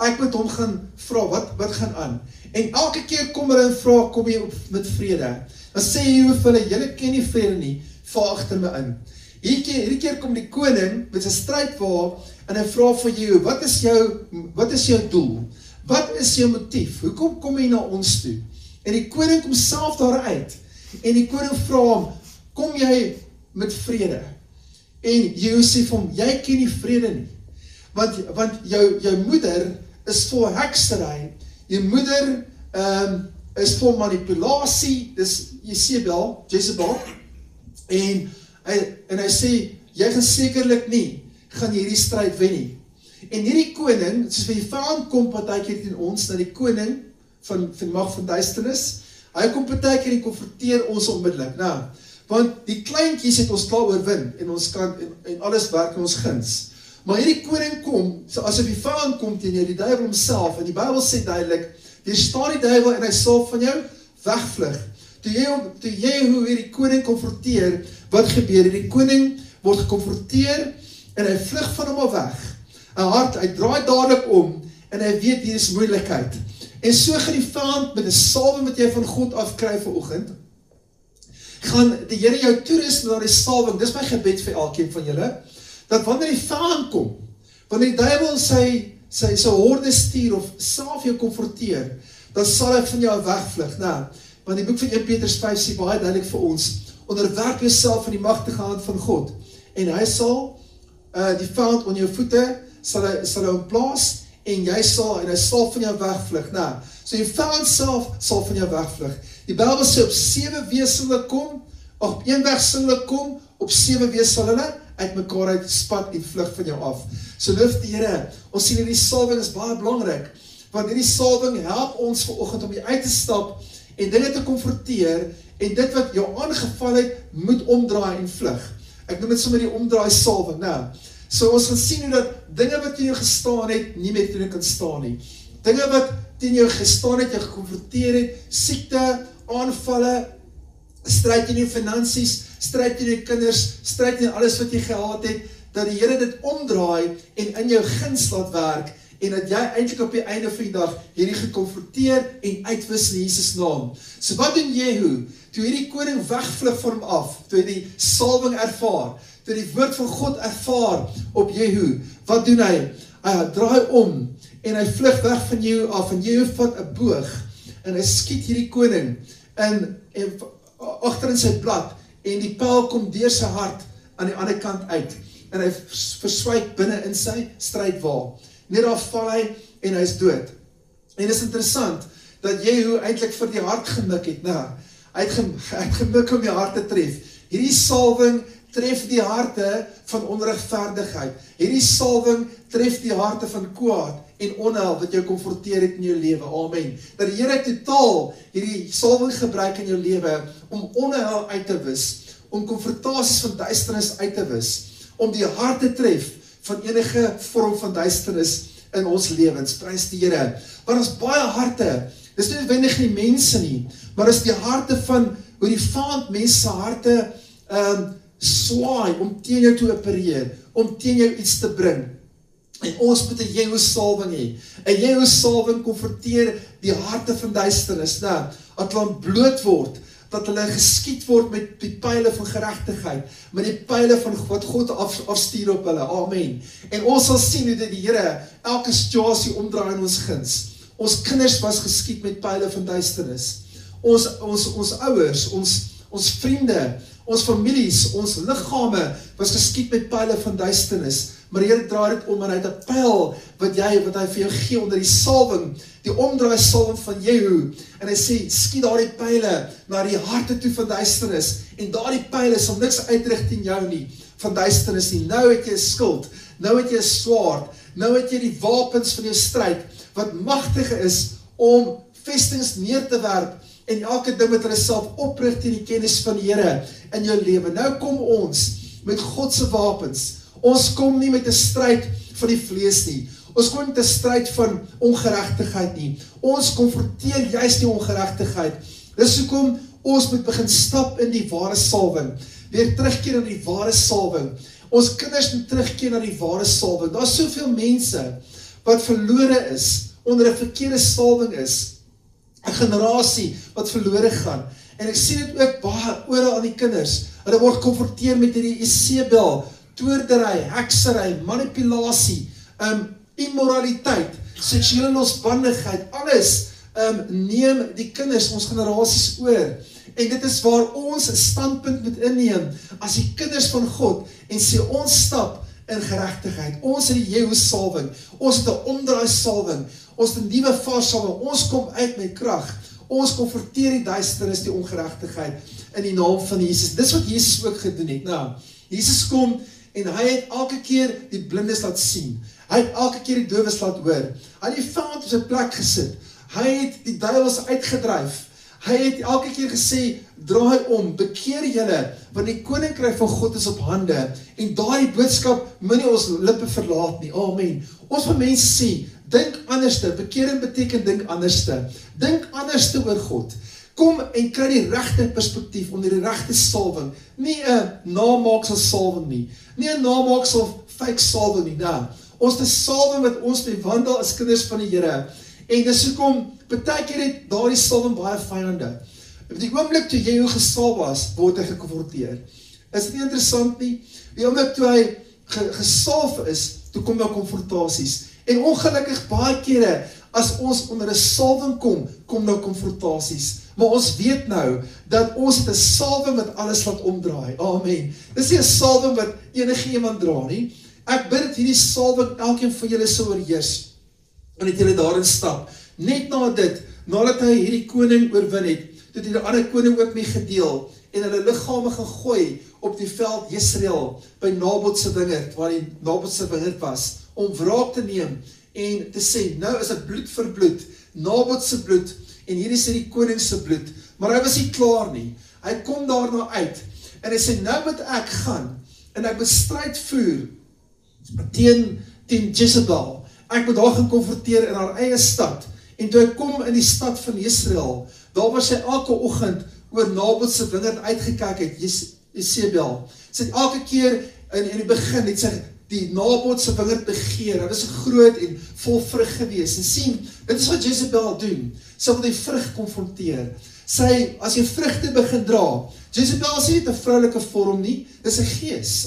ek moet hom gaan vra, wat gaan aan, en elke keer kom hulle en vra, kom jy met vrede, dan sê Jehu vir hulle, julle ken nie vrede nie, val agter my in, Hierdie keer kom die koning met sy strydwa en hy vra vir Jehu, wat is jou doel? Wat is jou motief? Hoekom kom jy na ons toe? En die koning kom self daar uit en die koning vra hom, kom jy met vrede? En Jehu sê vir hom, jy ken nie vrede nie. Want jou moeder is vol heksery, jou moeder is vol manipulasie, dis Jezebel, en hy sê, jy gaan sekerlik nie, gaan hierdie stryd wen nie. En hierdie koning, soos vir die vyand kom partykeer teen ons, na die koning van mag van duisternis, hy kom partykeer en konfronteer ons onmiddellik, want die kleintjies het ons klaar oorwin, en ons kan, en alles werk in ons guns. Maar hierdie koning kom, so asof die vyand kom teen jou, die duiwel homself, en die Bybel sê duidelik, daar staan die duiwel en hy sal van jou wegvlug. Toe jy hoe hierdie koning konfronteer, wat gebeur? Die koning word gekonfronteer en hy vlug van hom af weg. Hy draai dadelik om en hy weet hier is moeilikheid. En so gaan die vyand met 'n salwing wat jy van God af kry vanoggend, gaan die Here jou toerus na die salwing. Dis my gebed vir elkeen van julle, dat wanneer die vyand kom, wanneer die duiwel sy horde stuur of self jou konfronteer, dan sal hy van jou wegvlug. Want die boek van 1 Petrus 5 sê baie duidelik vir ons, onderwerp jouself in die magtige hand van God, en hy sal die vyand onder jou voete, sal hy hom plaas, en hy sal van jou wegvlug. So die vyand self sal van jou wegvlug. Die Bybel sê op 7 wees sal hulle kom, op 1 weg sal hulle kom, op 7 wees sal hulle uit mekaar uit spat en vlug van jou af. So loof die Here, ons sien hierdie salwing is baie belangrik, want hierdie salwing help ons vanoggend om uit te stap en dinge te konfronteer, en dit wat jou aangeval het, moet omdraai en vlug. Ek noem dit sommer die omdraai salwing. So ons gaan sien hoe dat dinge wat teen jou gestaan het, nie meer teen jou kan staan nie. Dinge wat teen jou gestaan het, jou gekonfronteer het, siekte, aanvalle, stryd in jou finansies, stryd in jou kinders, stryd in alles wat jy gehad het, dat die Here dit omdraai en in jou guns laat werk, en dat jy eintlik op die einde van die dag hierdie gekonfronteer en uitwis in Jesus naam. So wat doen Jehu? Toe hierdie koning wegvlug van hom af, toe hy die salwing ervaar, toe die woord van God ervaar op Jehu, wat doen hy? Hy draai om, en hy vlug weg van Jehu af, en Jehu vat 'n boog, en hy skiet hierdie koning, en agter in sy blad, en die pyl kom deur sy hart, aan die ander kant uit, en hy verswyk binne in sy strydwa. Net daar val hy, en hy is dood. En is interessant, dat Jehu eintlik vir die hart gemik het, hy het gemik om die hart te tref. Hierdie salwing tref die harte van onregverdigheid. Hierdie salwing tref die harte van kwaad en onheil wat jou konfronteer het in jou lewe. Amen. Dat die Here totaal hierdie salwing gebruik in jou lewe om onheil uit te wis, om konfrontasies van duisternis uit te wis, om die hart te tref van enige vorm van duisternis in ons lewens. Prys die Here. Maar ons baie harte, dis nie noodwendig die mense nie, maar is die harte van hoe die vyand mense se harte swaai om teen jou te opereer, om teen jou iets te bring. En ons moet 'n Jehu salwing hê. 'n Jehu salwing konfronteer die harte van duisternis, dat hulle bloot word, dat hulle geskiet word met die pyle van geregtigheid, met die pyle van wat God afstuur op hulle. Amen. En ons sal sien hoe dit die Here elke situasie omdraai in ons guns. Ons kinders was geskiet met pyle van duisternis. Ons ouers, ons vriende, ons families, ons liggame was geskiet met pyle van duisternis. Maar die Here draai dit om en hy het 'n pyl wat hy vir jou gee onder die salwing, die omdraai salwing van Jehu. En hy sê, skiet daardie pyle na die harte toe van duisternis. En daardie pyle sal niks uitrig teen jou nie, van duisternis nie. Nou het jy 'n skild, nou het jy 'n swaard, nou het jy die wapens van jou stryd, wat magtig is om vestings neer te werp, en elke ding wat hulle self oprig teen die kennis van die Here in jou lewe. Nou kom ons met God se wapens. Ons kom nie met 'n stryd van die vlees nie. Ons kom met 'n stryd van ongeregtigheid nie. Ons konfronteer juist die ongeregtigheid. Dis hoekom ons moet begin stap in die ware salwing. Weer terugkeer na die ware salwing. Ons kinders moet terugkeer na die ware salwing. Daar's soveel mense wat verlore is, onder 'n verkeerde salwing is. 'n generasie wat verlore gaan. En ek sien dit ook baie oral aan die kinders. Hulle word gekonfronteer met hierdie Jezebel, toordery, heksery, manipulasie, immoraliteit, seksuele losbandigheid, alles neem die kinders, ons generasies oor. En dit is waar ons 'n standpunt moet inneem as die kinders van God en sê ons stap in geregtigheid. Ons het die Jehu-salwing, ons het 'n omdraai-salwing, ons het 'n nuwe vaarsalwing, ons kom uit met krag. Ons konfronteer die duisternis, die ongeregtigheid in die naam van Jesus. Dis wat Jesus ook gedoen het. Nou, Jesus kom en hy het elke keer die blindes laat sien. Hy het elke keer die dowes laat hoor. Hy het die vyand op sy plek gesit. Hy het die duiwels uitgedryf. Hy het elke keer gesê, draai om, bekeer julle, want die koninkryk van God is op hande. En daardie boodskap moet nie ons lippe verlaat nie. Amen. Ons wil mense sê, dink anderste. Bekering beteken dink anderste. Dink anderste oor God. Kom en kry die regte perspektief onder die regte salwing. Nie 'n namaaksel salwing nie. Nie 'n namaaksel fake salwing nie. Nou, ons het 'n salwing wat ons mee wandel as kinders van die Here. En dis hoekom partykeer het daardie salwing baie vyande. Op die oomblik toe Jehu gesalf was, word hy gekonfronteer. Is dit nie interessant nie? Die oomblik toe hy gesalf is, toe kom daar konfrontasies. En ongelukkig baie kere, as ons onder 'n salwing kom daar konfrontasies. Maar ons weet nou, dat ons het 'n salwing wat alles laat omdraai. Amen. Dis nie 'n salwing wat enige iemand dra nie. Ek bid dat hierdie salwing elkeen van julle sou oorheers. En het julle daarin stap. Net na dit, nadat hy hierdie koning oorwin het, het hy die ander koning ook mee gedeel, en hulle liggame gaan gooi op die veld Jesreel, by Nabot se wingerd, waar die Nabot se wingerd was, om wraak te neem, en te sê, nou is dit bloed vir bloed, Nabot se bloed, en hier is die koning se bloed, maar hy was nie klaar nie, hy kom daarna uit, en hy sê, nou moet ek gaan, en ek moet stryd voer, teen Jezebel, ek moet haar gaan konfronteer in haar eie stad, en toe ek kom in die stad van Israel, daar was sy elke oggend oor Nabot se wingerd uitgekyk het, Jezebel. Sy het elke keer in die begin, het sy die Nabot se wingerd begeer, dit was groot en vol vrug gewees, en sien, dit is wat Jezebel doen, sy wil die vrug konfronteer. Sy, as jy vrugte begin dra, Jezebel is nie 'n vroulike vorm nie, dit is 'n gees,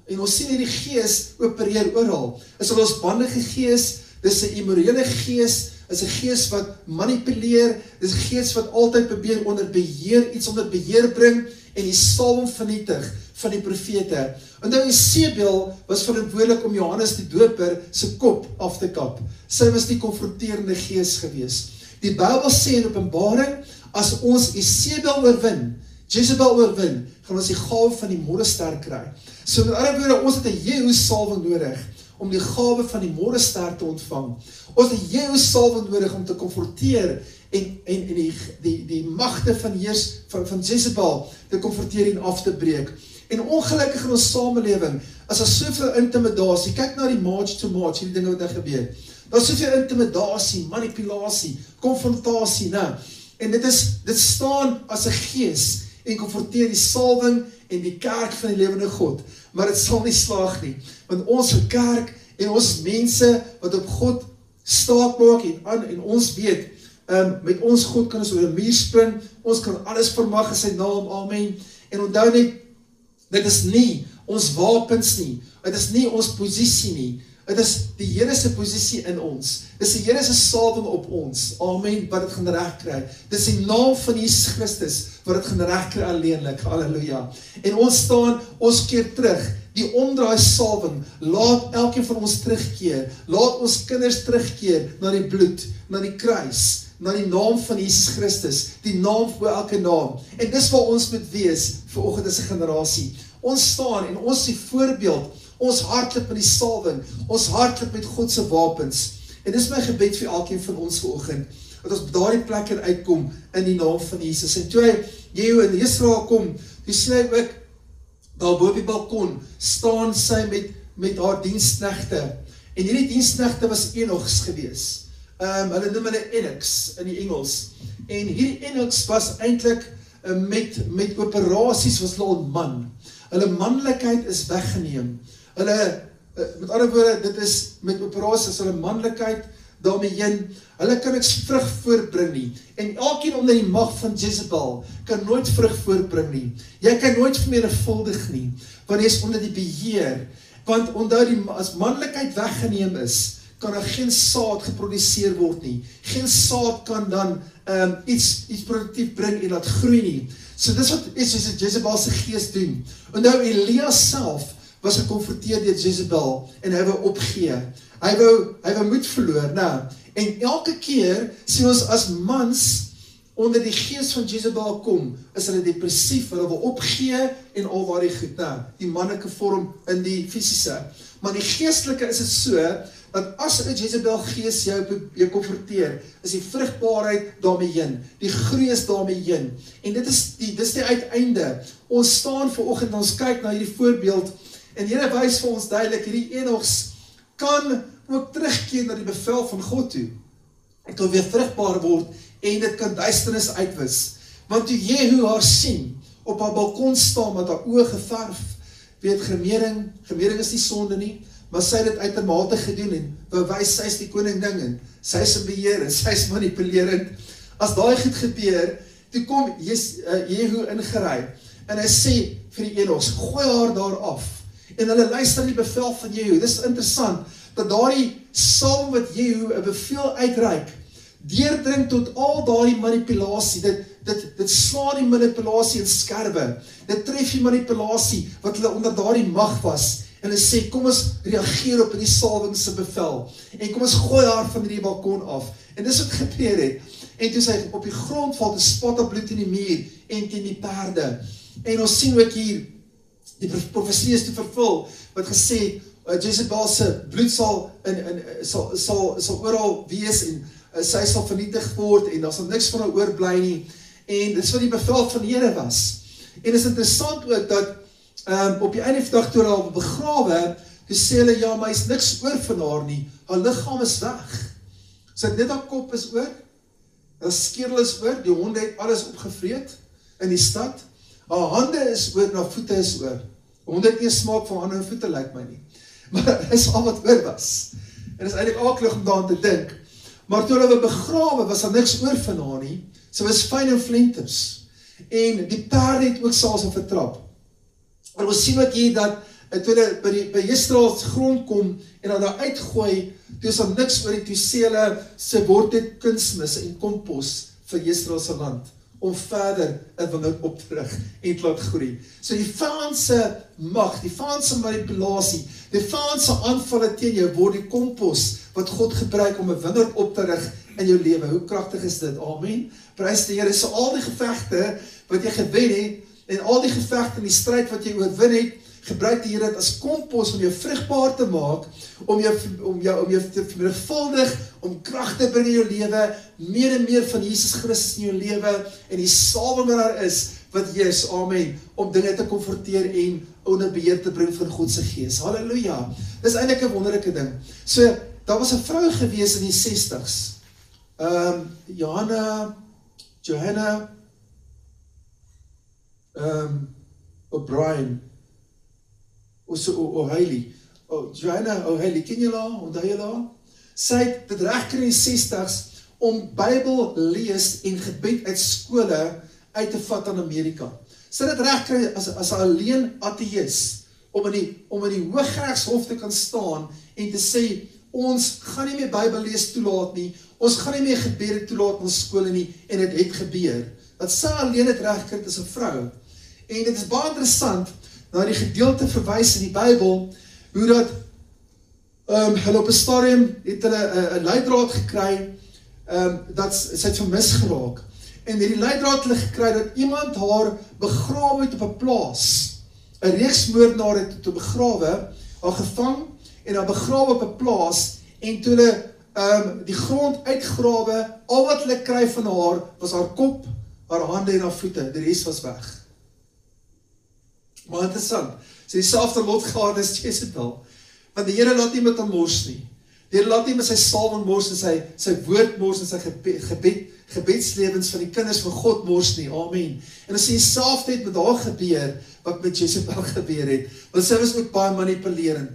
en ons sien hierdie gees opereer oral, is 'n losbandige gees, dis 'n immorele gees, is 'n gees wat manipuleer, dis 'n gees wat altyd probeer onder beheer, iets onder beheer bring, en die salwing vernietig van die profete. En nou Jezebel was verantwoordelik om Johannes die Doper se kop af te kap. Sy was die konfronterende gees gewees. Die Bybel sê in Openbaring, as ons Jezebel oorwin, gaan ons die gawe van die morgenster kry. So met ander woorde, ons het 'n Jehu-salwing nodig, om die gawe van die morgenster te ontvang. Ons het 'n Jehu-salwing nodig om te konfronteer en die magte van Jezebel te konfronteer en af te breek. En ongelukkig in ons samelewing, as daar soveel intimidasie, kyk na die march to march, hierdie dinge wat daar gebeur. Daar is soveel intimidasie, manipulasie, konfrontasie, nou. En dit staan as 'n gees en konfronteer die salwing en die kerk van die lewende God. Maar dit sal nie slaag nie, want ons kerk en ons mense wat op God staat maak en ons weet, met ons God kan ons oor 'n muur spring, ons kan alles vermag in sy naam, amen. En onthou net, dit is nie ons wapens nie, dit is nie ons posisie nie, dit is die Here se posisie in ons, dit is die Here se salwing op ons, amen, wat dit gaan reg kry, dit is die naam van Jesus Christus, wat dit gaan reg kry alleenlik, halleluja, en ons staan, ons keer terug, die omdraai salwing, laat elkeen van ons terugkeer, laat ons kinders terugkeer, na die bloed, na die kruis, na die naam van Jesus Christus, die naam voor elke naam, en dis waar ons moet wees, vanoggend as 'n generasie, ons staan, en ons is die voorbeeld, ons hardloop met die salwing, ons hardloop met God se wapens, en dis my gebed vir elkeen van ons vanoggend, dat ons daar die plek kan uitkom, in die naam van Jesus, en toe hy, Jehu in Israel kom, toe sien hy ook, daar bo op die balkon, staan sy met haar diensknegte, en hierdie diensknegte was Enogs gewees, hulle noem hulle Enoks in die Engels, en hierdie Enoks was eintlik met operasies was hulle ontman, hulle manlikheid is weggeneem, hulle, met ander woorde, dit is met operasies, hulle manlikheid, daarmee hulle kan niks vrug voortbring nie. En elkeen onder die mag van Jezebel kan nooit vrug voortbring nie. Jy kan nooit vermenigvuldig nie, want jy is onder die beheer. Want onthou, as manlikheid weggeneem is, kan daar geen saad geproduseer word nie. Geen saad kan dan iets produktief bring en laat groei nie. So dis wat Jezebel se gees doen. Onthou, Elia self was gekonfronteer deur Jezebel en hy wou opgee. Hy wou moed verloor. En elke keer sien ons as mans onder die gees van Jezebel kom, is hulle depressief, hulle wil opgee en al waar die goed, die mannelike vorm in die fisiese. Maar die geestelike is dit so, dat as 'n Jezebel gees jou konfronteer, is die vrugbaarheid daarmee heen, die groei is daarmee heen. En dit is die uiteinde. Ons staan vanoggend, ons kyk na hierdie voorbeeld, en Here wys vir ons duidelik, hierdie Enogs kan ook terugkeer na die bevel van God toe. En kan weer vrugbaar word, en dit kan duisternis uitwis. Want toe Jehu haar sien, op haar balkon staan met haar oë geverf, weet gemering is nie sonde nie, maar sy het dit uitermate gedoen en bewys sy is die koningin en sy is 'n beheer en sy is manipulerend. As daai goed gebeur, toe kom Jehu ingery en hy sê vir die Enogs, gooi haar daar af. En hulle luister die bevel van Jehu. Dis interessant dat daardie salwing wat Jehu 'n bevel uitreik, deurdring tot al daardie manipulasie. Dit slaan die manipulasie in skerwe. Dit tref die manipulasie wat hulle onder daardie mag was. En hulle sê, kom ons reageer op die salwing se bevel. En kom ons gooi haar van die balkon af. En dis wat gebeur het. En toe sy op die grond val, te spat op bloed in die muur en teen die perde. En ons sien ook hier, die profesie is te vervul, wat gesê, Jezebel se bloed sal oral wees en sy sal vernietig word en daar sal niks van haar oorbly nie. En dit is wat die bevel van die Here was. En is interessant ook dat op die einde van die dag toe hulle begrawe, toe sê hulle, ja, maar is niks oor van haar nie. Haar liggaam is weg. So net haar kop is oor, haar skedel is oor, die honde het alles opgevreet in die stad. Haar hande is oor, en haar voete is oor. Honde het nie smaak van hande en voete, lyk my nie. Maar dit is al wat oor was. En dit is eintlik akelig om daaraan te dink. Maar toe hulle begrawe, was daar niks oor van haar nie. Sy was fyn en flenters. En die perde het ook selfs al vertrap. En ons sien ook hier dat, toe hulle by Israel se grond kom, en dan daar uitgooi, toe is daar niks oor die, toe sê hulle, sy word dit kunsmis en kompos vir Israel se land, om verder 'n wingerd op te rig en te laat groei. So die vyand se mag, die vyand se manipulasie, die vyand se aanvalle teen jou word die kompos wat God gebruik om 'n wingerd op te rig in jou lewe. Hoe kragtig is dit? Amen. Prys die Here. So al die gevegte wat jy gewen het en al die gevegte en die stryd wat jy oorwin het, gebruik die Here dit as kompos om jou vrugbaar te maak, om jou te vermenigvuldig, om krag te bring in jou lewe, meer en meer van Jesus Christus in jou lewe, en die salwing wat daar is, wat heers, amen, om dinge te konfronteer en onder beheer te bring van God se gees. Halleluja. Dis eintlik 'n wonderlike ding. So, daar was 'n vrou gewees in die 60s. Johanna O'Brien, Johanna O'Haley, ken jy haar? Onthou jy haar? Sy het dit regkry in die 60s om Bybel lees en gebed uit skole uit te vat aan Amerika. Sy het dit regkry as 'n alleen ateïs om in die Hooggeregshof te kan staan en te sê, ons gaan nie meer Bybel lees toelaat nie, ons gaan nie meer gebede toelaat in ons skole nie, en dit het gebeur. Dat sy alleen het regkry as 'n vrou. En dit is baie interessant, na die gedeelte verwys in die Bybel, hoe dat hulle op 'n stadium het hulle 'n leidraad gekry, dat sy het vermis geraak. En hierdie leidraad hulle gekry dat iemand haar begrawe het op 'n plaas. 'n reeks moordenaar het toe begrawe, haar gevang en haar begrawe op 'n plaas, en toe hulle die grond uitgrawe, al wat hulle kry van haar was haar kop, haar hande en haar voete, die res was weg. Maar interessant, sy dieselfde lot gehad as Jezebel, want die Here laat nie met hom mors nie. Die Here laat nie met sy salwing mors en sy woord mors en sy gebedslewens van die kinders van God mors nie. Amen. En as sy dieselfde het met haar gebeur, wat met Jezebel gebeur het, want sy was ook baie manipulerend,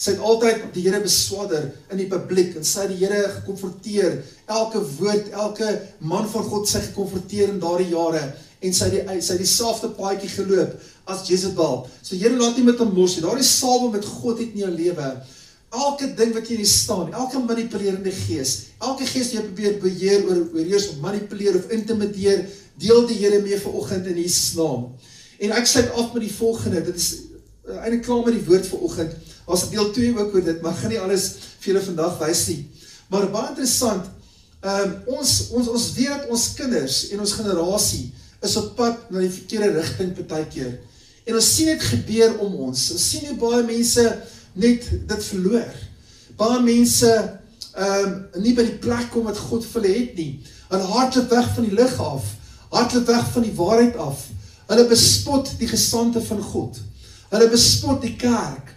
Sy het altyd die Here beswadder in die publiek, en sy het die Here gekonfronteer, elke woord, elke man van God sy gekonfronteer in daardie jare, en sy het dieselfde paadjie geloop as Jezebel. So Here laat nie met hom mors nie, daardie salwing met God het in jou lewe, elke ding wat jy in staan, elke manipulerende gees, elke gees wat jy probeer beheer, oorheers of manipuleer of intimideer, deel die Here mee vanoggend in Jesus naam. En ek sluit af met die volgende, dit is eintlik klaar met die woord vanoggend, as deel 2 ook oor dit, maar ek gaan nie alles vir julle vandag wys nie. Maar baie interessant, ons weet dat ons kinders en ons generasie is op pad na die verkeerde rigting partykeer. En ons sien dit gebeur om ons sien hoe baie mense net dit verloor. Baie mense nie by die plek kom wat God vir hulle het nie. Hulle hardloop weg van die lig af, hardloop weg van die waarheid af. Hulle bespot die gesandte van God. Hulle bespot die kerk.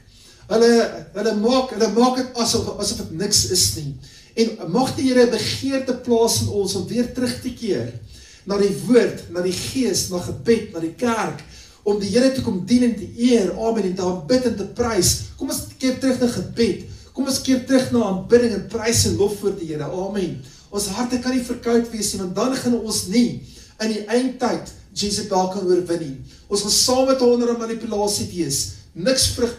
Hulle maak dit asof dit niks is nie. En mag die Here begeerte plaas in ons om weer terug te keer na die woord, na die gees, na gebed, na die kerk, om die Here te kom dien en te eer, amen, en te aanbid en te prys. Kom ons keer terug na gebed, kom ons keer terug na aanbidding en prys en lof voor die Here, amen. Ons harte kan nie verkoud wees nie, want dan gaan ons nie in die eindtyd Jezebel kan oorwin nie. Ons gaan saam met haar onder 'n manipulasie wees, niks vrug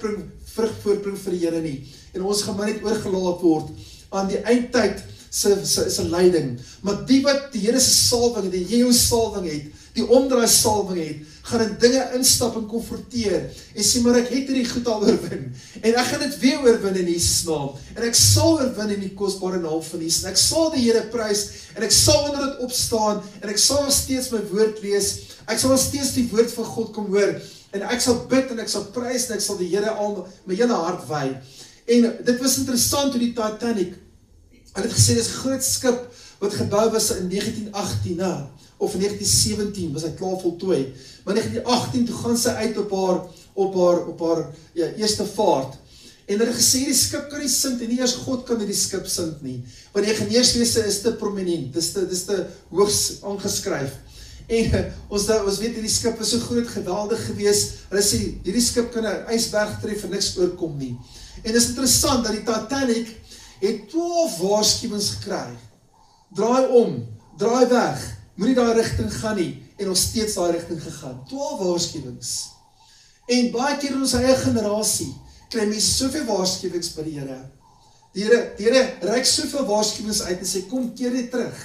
voorbring vir die Here nie, en ons gaan maar net oorgelaat word aan die eindtyd se leiding. Maar die wat die Here se salwing, die Jehu salwing het, die omdraai salwing het, gaan in dinge instap en konfronteer, en sê, maar ek het hierdie goed al oorwin, en ek gaan dit weer oorwin in Jesus naam, en ek sal oorwin in die kosbare naam van Jesus, en ek sal die Here prys, en ek sal onder dit opstaan, en ek sal nog steeds my woord lees, ek sal nog steeds die woord van God kom hoor, en ek sal bid, en ek sal prys, en ek sal die Here al my hele hart wy. En dit was interessant hoe die Titanic, hulle het gesê, dit is 'n groot skip, wat gebou was in 1918, of 1917, was hy klaar voltooi, maar 1918, toe gaan sy uit op haar eerste vaart, en hulle het gesê, die skip kan nie sink, en nie eers God kan die skip sink nie, want die ingenieurswese is te prominent, dis te hoogs aangeskryf, en ons weet, die skip is so groot, geweldig gewees, hulle sê, hierdie skip kan 'n ysberg tref en niks oorkom nie, en dit is interessant, dat die Titanic het 12 waarskuwings gekry, draai om, draai weg, moet nie daai rigting gaan nie, en ons steeds daai rigting gegaan, 12 waarskuwings, en baie keer in ons eie generasie, kry mense soveel waarskuwings by die Here, die Here reik soveel waarskuwings uit, en sê, kom keer dit terug,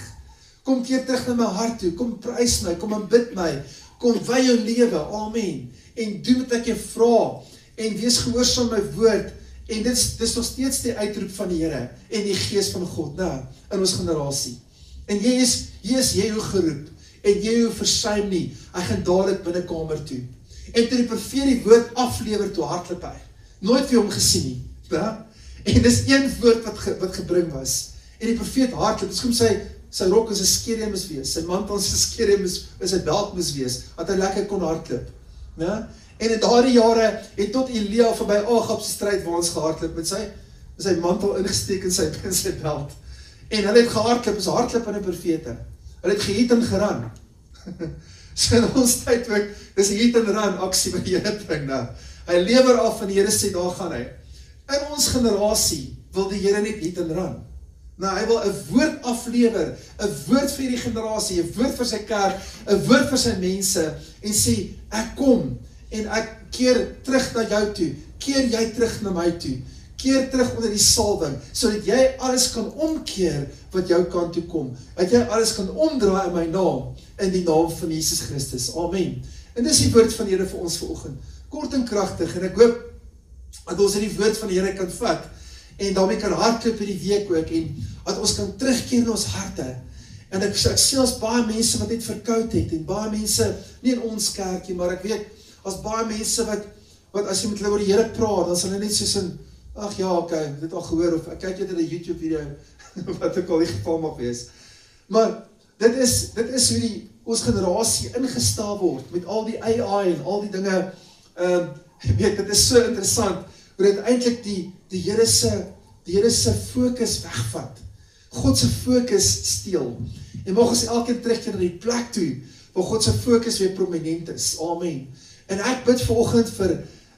kom keer terug na my hart toe, kom prys my, kom aanbid my, kom wy jou lewe, amen, en doen wat ek jou vra, en wees gehoorsaam my woord, en dit is nog steeds die uitroep van die Here, en die gees van God, in ons generasie, en jy is Jehu geroep, en Jehu versuim nie, hy gaan dadelik binnekamer toe, en toe die profeet die woord aflewer, toe hardloop hy, nooit vir hom gesien nie, en dis een woord wat gebring was, en die profeet hardloop, dis kom sy rok is 'n skerie mis wees, sy mantel is 'n skerie mis, sy belt mis wees, dat hy lekker kon hardloop, en in daardie jare het tot Elia verby Agab se stryd waar ons gehardloop met sy mantel ingesteek in sy belt. En hulle het gehardloop, is hardloop aan die profete. Hulle het gehiet en geran. So in ons tyd ook, dis hiet en ran aksie wat die Here bring nou. Hy lewer af en die Here sê, daar gaan hy. In ons generasie wil die Here net hiet en ran. Nou, hy wil 'n woord aflewer, 'n woord vir die generasie, 'n woord vir sy kerk, 'n woord vir sy mense, en sê, ek kom, en ek keer terug na jou toe, keer jy terug na my toe, keer terug onder die salwing, sodat jy alles kan omkeer wat jou kant toe kom, dat jy alles kan omdraai in my naam, in die naam van Jesus Christus, amen. En dis die woord van die Here vir ons vanoggend, kort en kragtig, en ek hoop, dat ons die woord van die Here kan vat, en daarmee kan hardloop in die week ook, en dat ons kan terugkeer in ons harte, en ek sien ons baie mense wat net verkoud het, en baie mense, nie in ons kerkie, maar ek weet, as baie mense wat as jy met hulle oor die Here praat, dan is hulle net soos in, ag ja, ok, dit al gehoor, of ek kyk net in 'n YouTube video, wat ook al die geval mag wees. Maar, dit is hoe ons generasie ingestel word, met al die AI en al die dinge, weet, dit is so interessant, hoe dit eintlik die Here se fokus wegvat, God se fokus steel, en mag ons elkeen terugkeer na die plek toe, waar God se fokus weer prominent is, amen. En ek bid vanoggend vir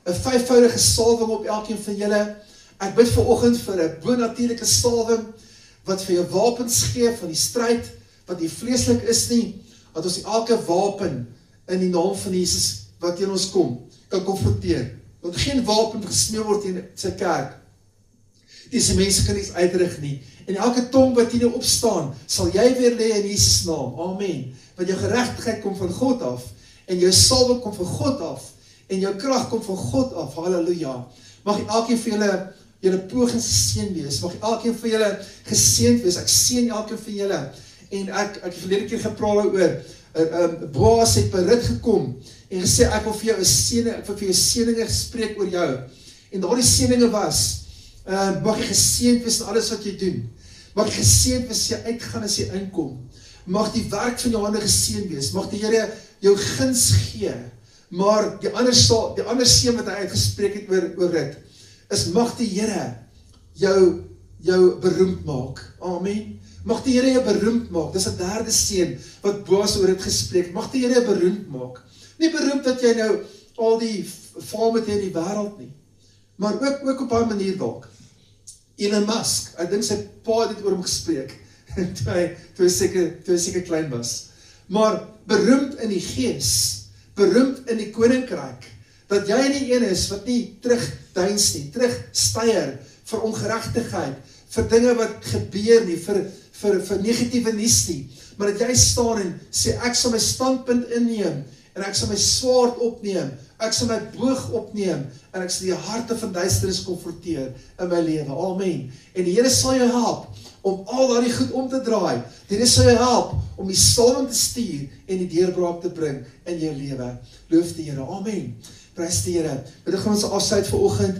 'n 5-voudige salwing op elkeen van julle, Ek bid vanoggend vir 'n bonatuurlike salwing, wat vir jou wapens gee van die stryd, wat nie vleeslik is nie, dat ons elke wapen in die naam van Jesus, wat teen ons kom, kan konfronteer. Want geen wapen gesmee word in sy kerk. Diese mense kan iets uitrig nie. En elke tong wat hier opstaan, sal jy weer lê in Jesus naam. Amen. Want jou geregtigheid kom van God af, en jou salwing kom van God af, en jou krag kom van God af. Halleluja. Mag elkeen vir julle pogings geseën wees. Mag elkeen vir julle geseënd wees. Ek seën elkeen vir julle. En ek het verlede keer gepraat oor, Boas het by Rut gekom, en gesê, ek wil vir jou 'n seëning, ek wil vir jou seëninge gespreek oor jou. En daardie seëninge was, mag jy geseënd wees in alles wat jy doen. Mag jy geseënd wees as jy uitgaan, as jy inkom. Mag die werk van jou hande geseënd wees. Mag die Here jou guns gee. Maar die ander seën wat hy uitgespreek het oor dit, is mag die Here jou beroemd maak. Amen. Mag die Here jou beroemd maak. Dis 'n derde seën wat Boas oor dit gespreek. Mag die Here jou beroemd maak. Nie beroemd dat jy nou al die fame het in die wêreld nie, maar ook op 'n manier dalk. Elon Musk, ek dink sy pa het oor hom gespreek, toe hy seker klein was. Maar beroemd in die gees, beroemd in die koninkryk, dat jy die een is wat nie terugduins nie, terugstyer vir ongeregtigheid, vir dinge wat gebeur nie, vir negatiewe nuus nie, maar dat jy staan en sê, ek sal my standpunt inneem, en ek sal my swaard opneem, ek sal my boog opneem, en ek sal die harte van duisternis konfronteer in my lewe. Amen. En die Here sal jou help om al daardie goed om te draai. Die Here sal jou help om die salwing te stuur en die deurbraak te bring in jou lewe. Loof die Here. Amen. Prys die Here. Dit gaan ons afsluit vanoggend.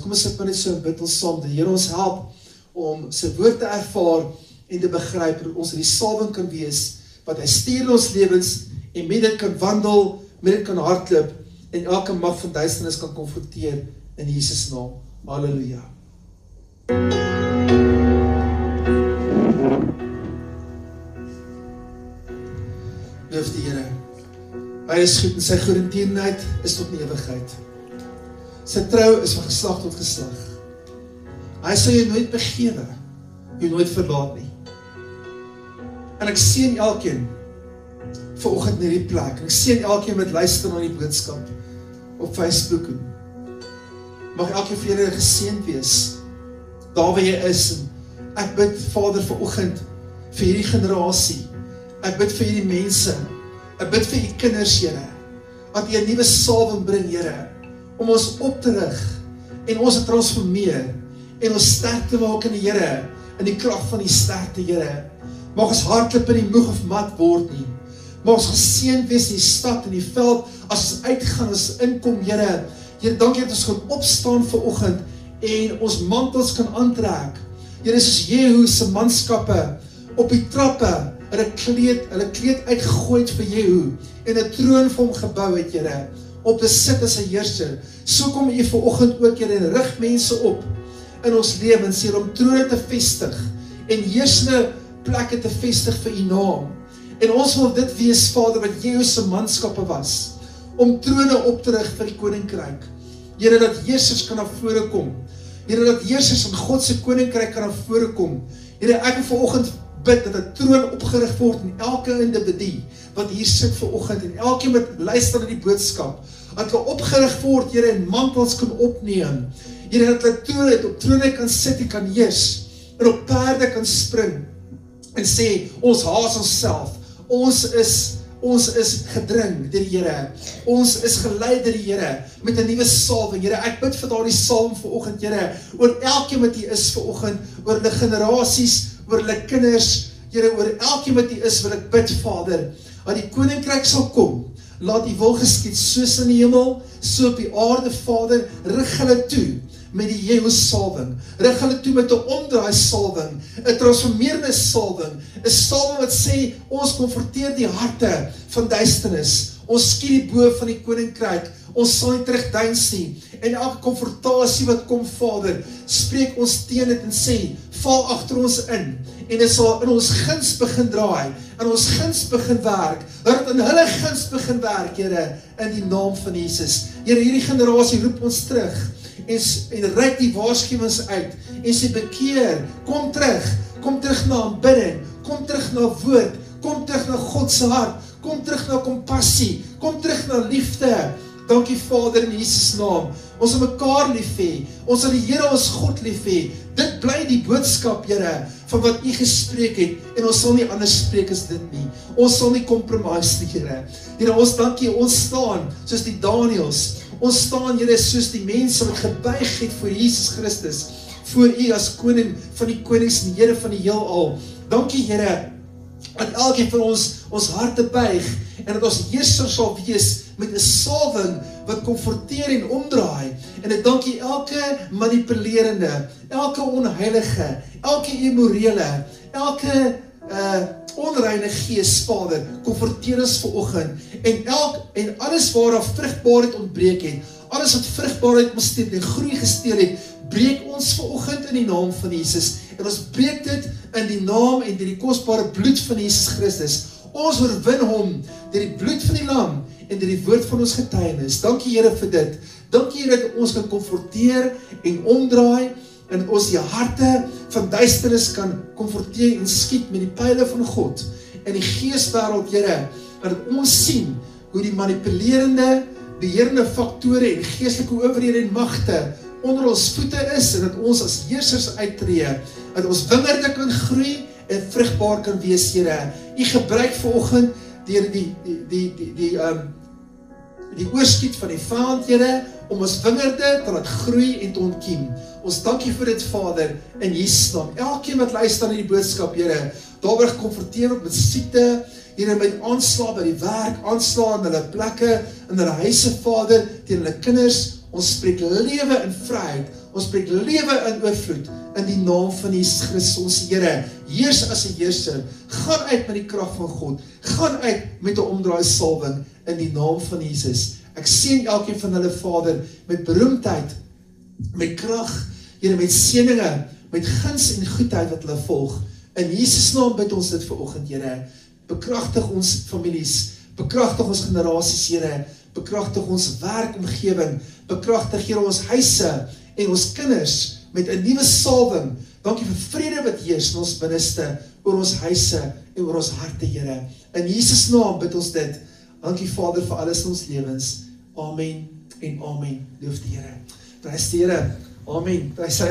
Kom ons sit maar net so en bid ons saam. Die Here ons help om sy woord te ervaar en te begryp, dat ons in die salwing kan wees, wat hy stuur in ons lewens, en met dit kan wandel, met dit kan hardloop, en elke mag van duisternis kan konfronteer in Jesus naam. Halleluja. Loof die Here. Hy is goed en sy goedertierenheid is tot in ewigheid. Sy trou is van geslag tot geslag. Hy sal jou nooit begewe, jou nooit verlaat nie. En ek seën elkeen vanoggend in hierdie plek. En ek seën elkeen wat luister na die boodskap op Facebook. Mag elkeen vir julle geseënd wees, daar waar jy is. En ek bid, Vader, vanoggend vir hierdie generasie. Ek bid vir hierdie mense. Ek bid vir die kinders, Here, dat jy 'n nuwe salwing bring, Here, om ons op te rig en ons te transformeer en ons sterk te maak in die Here, in die krag van die sterkte, Here. Mag ons hardloop in die moeg of mat word nie. Mag ons geseënd wees in die stad en die veld, as ons uitgaan, as ons inkom, Here. Here, dankie dat ons gaan opstaan vanoggend en ons mantels kan aantrek. Here, soos Jehu se manskappe op die trappe, hulle kleed uitgegooi het vir Jehu en 'n troon vir hom gebou het, Here, om te sit as 'n heerser. So kom U vanoggend ook, Here, en rig mense op in ons lewens, Here, om trone te vestig en heersende plekke te vestig vir U naam. En ons wil dit wees, Vader, wat Jehu se manskappe was, om trone op te rig vir die koninkryk. Here, dat heersers kan na vore kom. Here, dat heersers in God se koninkryk kan na vore kom. Here, ek wil vanoggend bid dat 'n troon opgerig word in elke individu wat hier sit vanoggend en elkeen wat luister na die boodskap, dat hulle opgerig word, Here, en mantels kan opneem. Here, dat hulle op trone kan sit en kan heers en op perde kan spring en sê, ons haas onsself. Ons is gedring deur die Here. Ons is gelei deur die Here met 'n nuwe salwing. Here, ek bid vir daardie salwing vanoggend, Here, oor elkeen wat hier is vanoggend, oor hulle generasies, oor hulle kinders, Here, oor elkeen wat hier is, wil ek bid, Vader, dat die koninkryk sal kom. Laat U wil geskied soos in die hemel, so op die aarde, Vader. Rig hulle toe met die Jehu salwing. Rig hulle toe met 'n omdraai salwing, 'n transformerende salwing, 'n salwing wat sê, ons konfronteer die harte van duisternis. Ons skiet die boog van die koninkryk. Ons sal nie terugduins nie. En elke konfrontasie wat kom, Vader, spreek ons teen dit en sê, val agter ons in. En dit sal in ons guns begin draai, in ons guns begin werk, dat in hulle guns begin werk, Here, in die naam van Jesus. Here, hierdie generasie roep ons terug. en reik die waarskuwings uit, en sê bekeer, kom terug na aanbidding, kom terug na woord, kom terug na God se hart, kom terug na kompassie, kom terug na liefde. Dankie Vader in Jesus naam. Ons sal mekaar lief hê. Ons sal die Here ons God lief hê. Dit bly die boodskap, Here, van wat U gespreek het, en ons sal nie anders spreek as dit nie. Ons sal nie compromise nie, Here. Here, ons dankie, ons staan soos die Daniëls. Ons staan, Here, soos die mense wat gebuig het voor Jesus Christus, voor U as koning van die konings en Here van die heelal. Dankie, Here, dat elkeen van ons harte buig, en dat ons heerser sal wees met 'n salwing wat konfronteer en omdraai. En ek dank U elke manipulerende, elke onheilige, elke immorele, elke onreine gees, Vader, konfronteer ons vanoggend, en alles waar daar vrugbaarheid ontbreek het, alles wat vrugbaarheid gesteel en groei gesteel het, breek ons vanoggend in die naam van Jesus, en ons breek dit in die naam en die kosbare bloed van Jesus Christus. Ons oorwin hom deur die bloed van die lam en deur die woord van ons getuienis. Dankie Here vir dit. Dankie Here dat ons kan konfronteer en omdraai, en dat ons die harte van duisternis kan konfronteer en skiet met die pyle van God in die geeswêreld, Here, dat ons sien hoe die manipulerende, beheerende faktore en geestelike owerhede en magte onder ons voete is, en dat ons as heersers uittreë, dat ons wingerde kan groei en vrugbaar kan wees, Here. U gebruik vanoggend deur die oorskiet van die vyand, Here, om ons wingerde te laat groei en te ontkiem. Ons dankie vir dit, Vader, in Jesus naam. Elkeen wat luister na die boodskap, Here, daar word gekonfronteer word met siekte, Here, met aanslae by die werk, aanslae in hulle plekke, in hulle huise, Vader, teen hulle kinders. Ons spreek lewe in vryheid, ons spreek lewe in oorvloed, in die naam van Jesus Christus, ons Here. Heers as 'n heerser, gaan uit met die krag van God, gaan uit met 'n omdraai salwing, in die naam van Jesus. Ek seën elkeen van hulle, Vader, met beroemdheid, met krag, Here, met seëninge, met guns en goedheid wat hulle volg. In Jesus naam bid ons dit vanoggend, Here. Bekragtig ons families, bekragtig ons generasies, Here, bekragtig ons werkomgewing, bekragtig, Here, ons huise en ons kinders met 'n nuwe salwing. Dankie vir vrede wat heers in ons binneste, oor ons huise en oor ons harte, Here. In Jesus naam bid ons dit. Dankie Vader vir alles in ons lewens. Amen en amen. Loof die Here. Prys die Here. Amen. Prys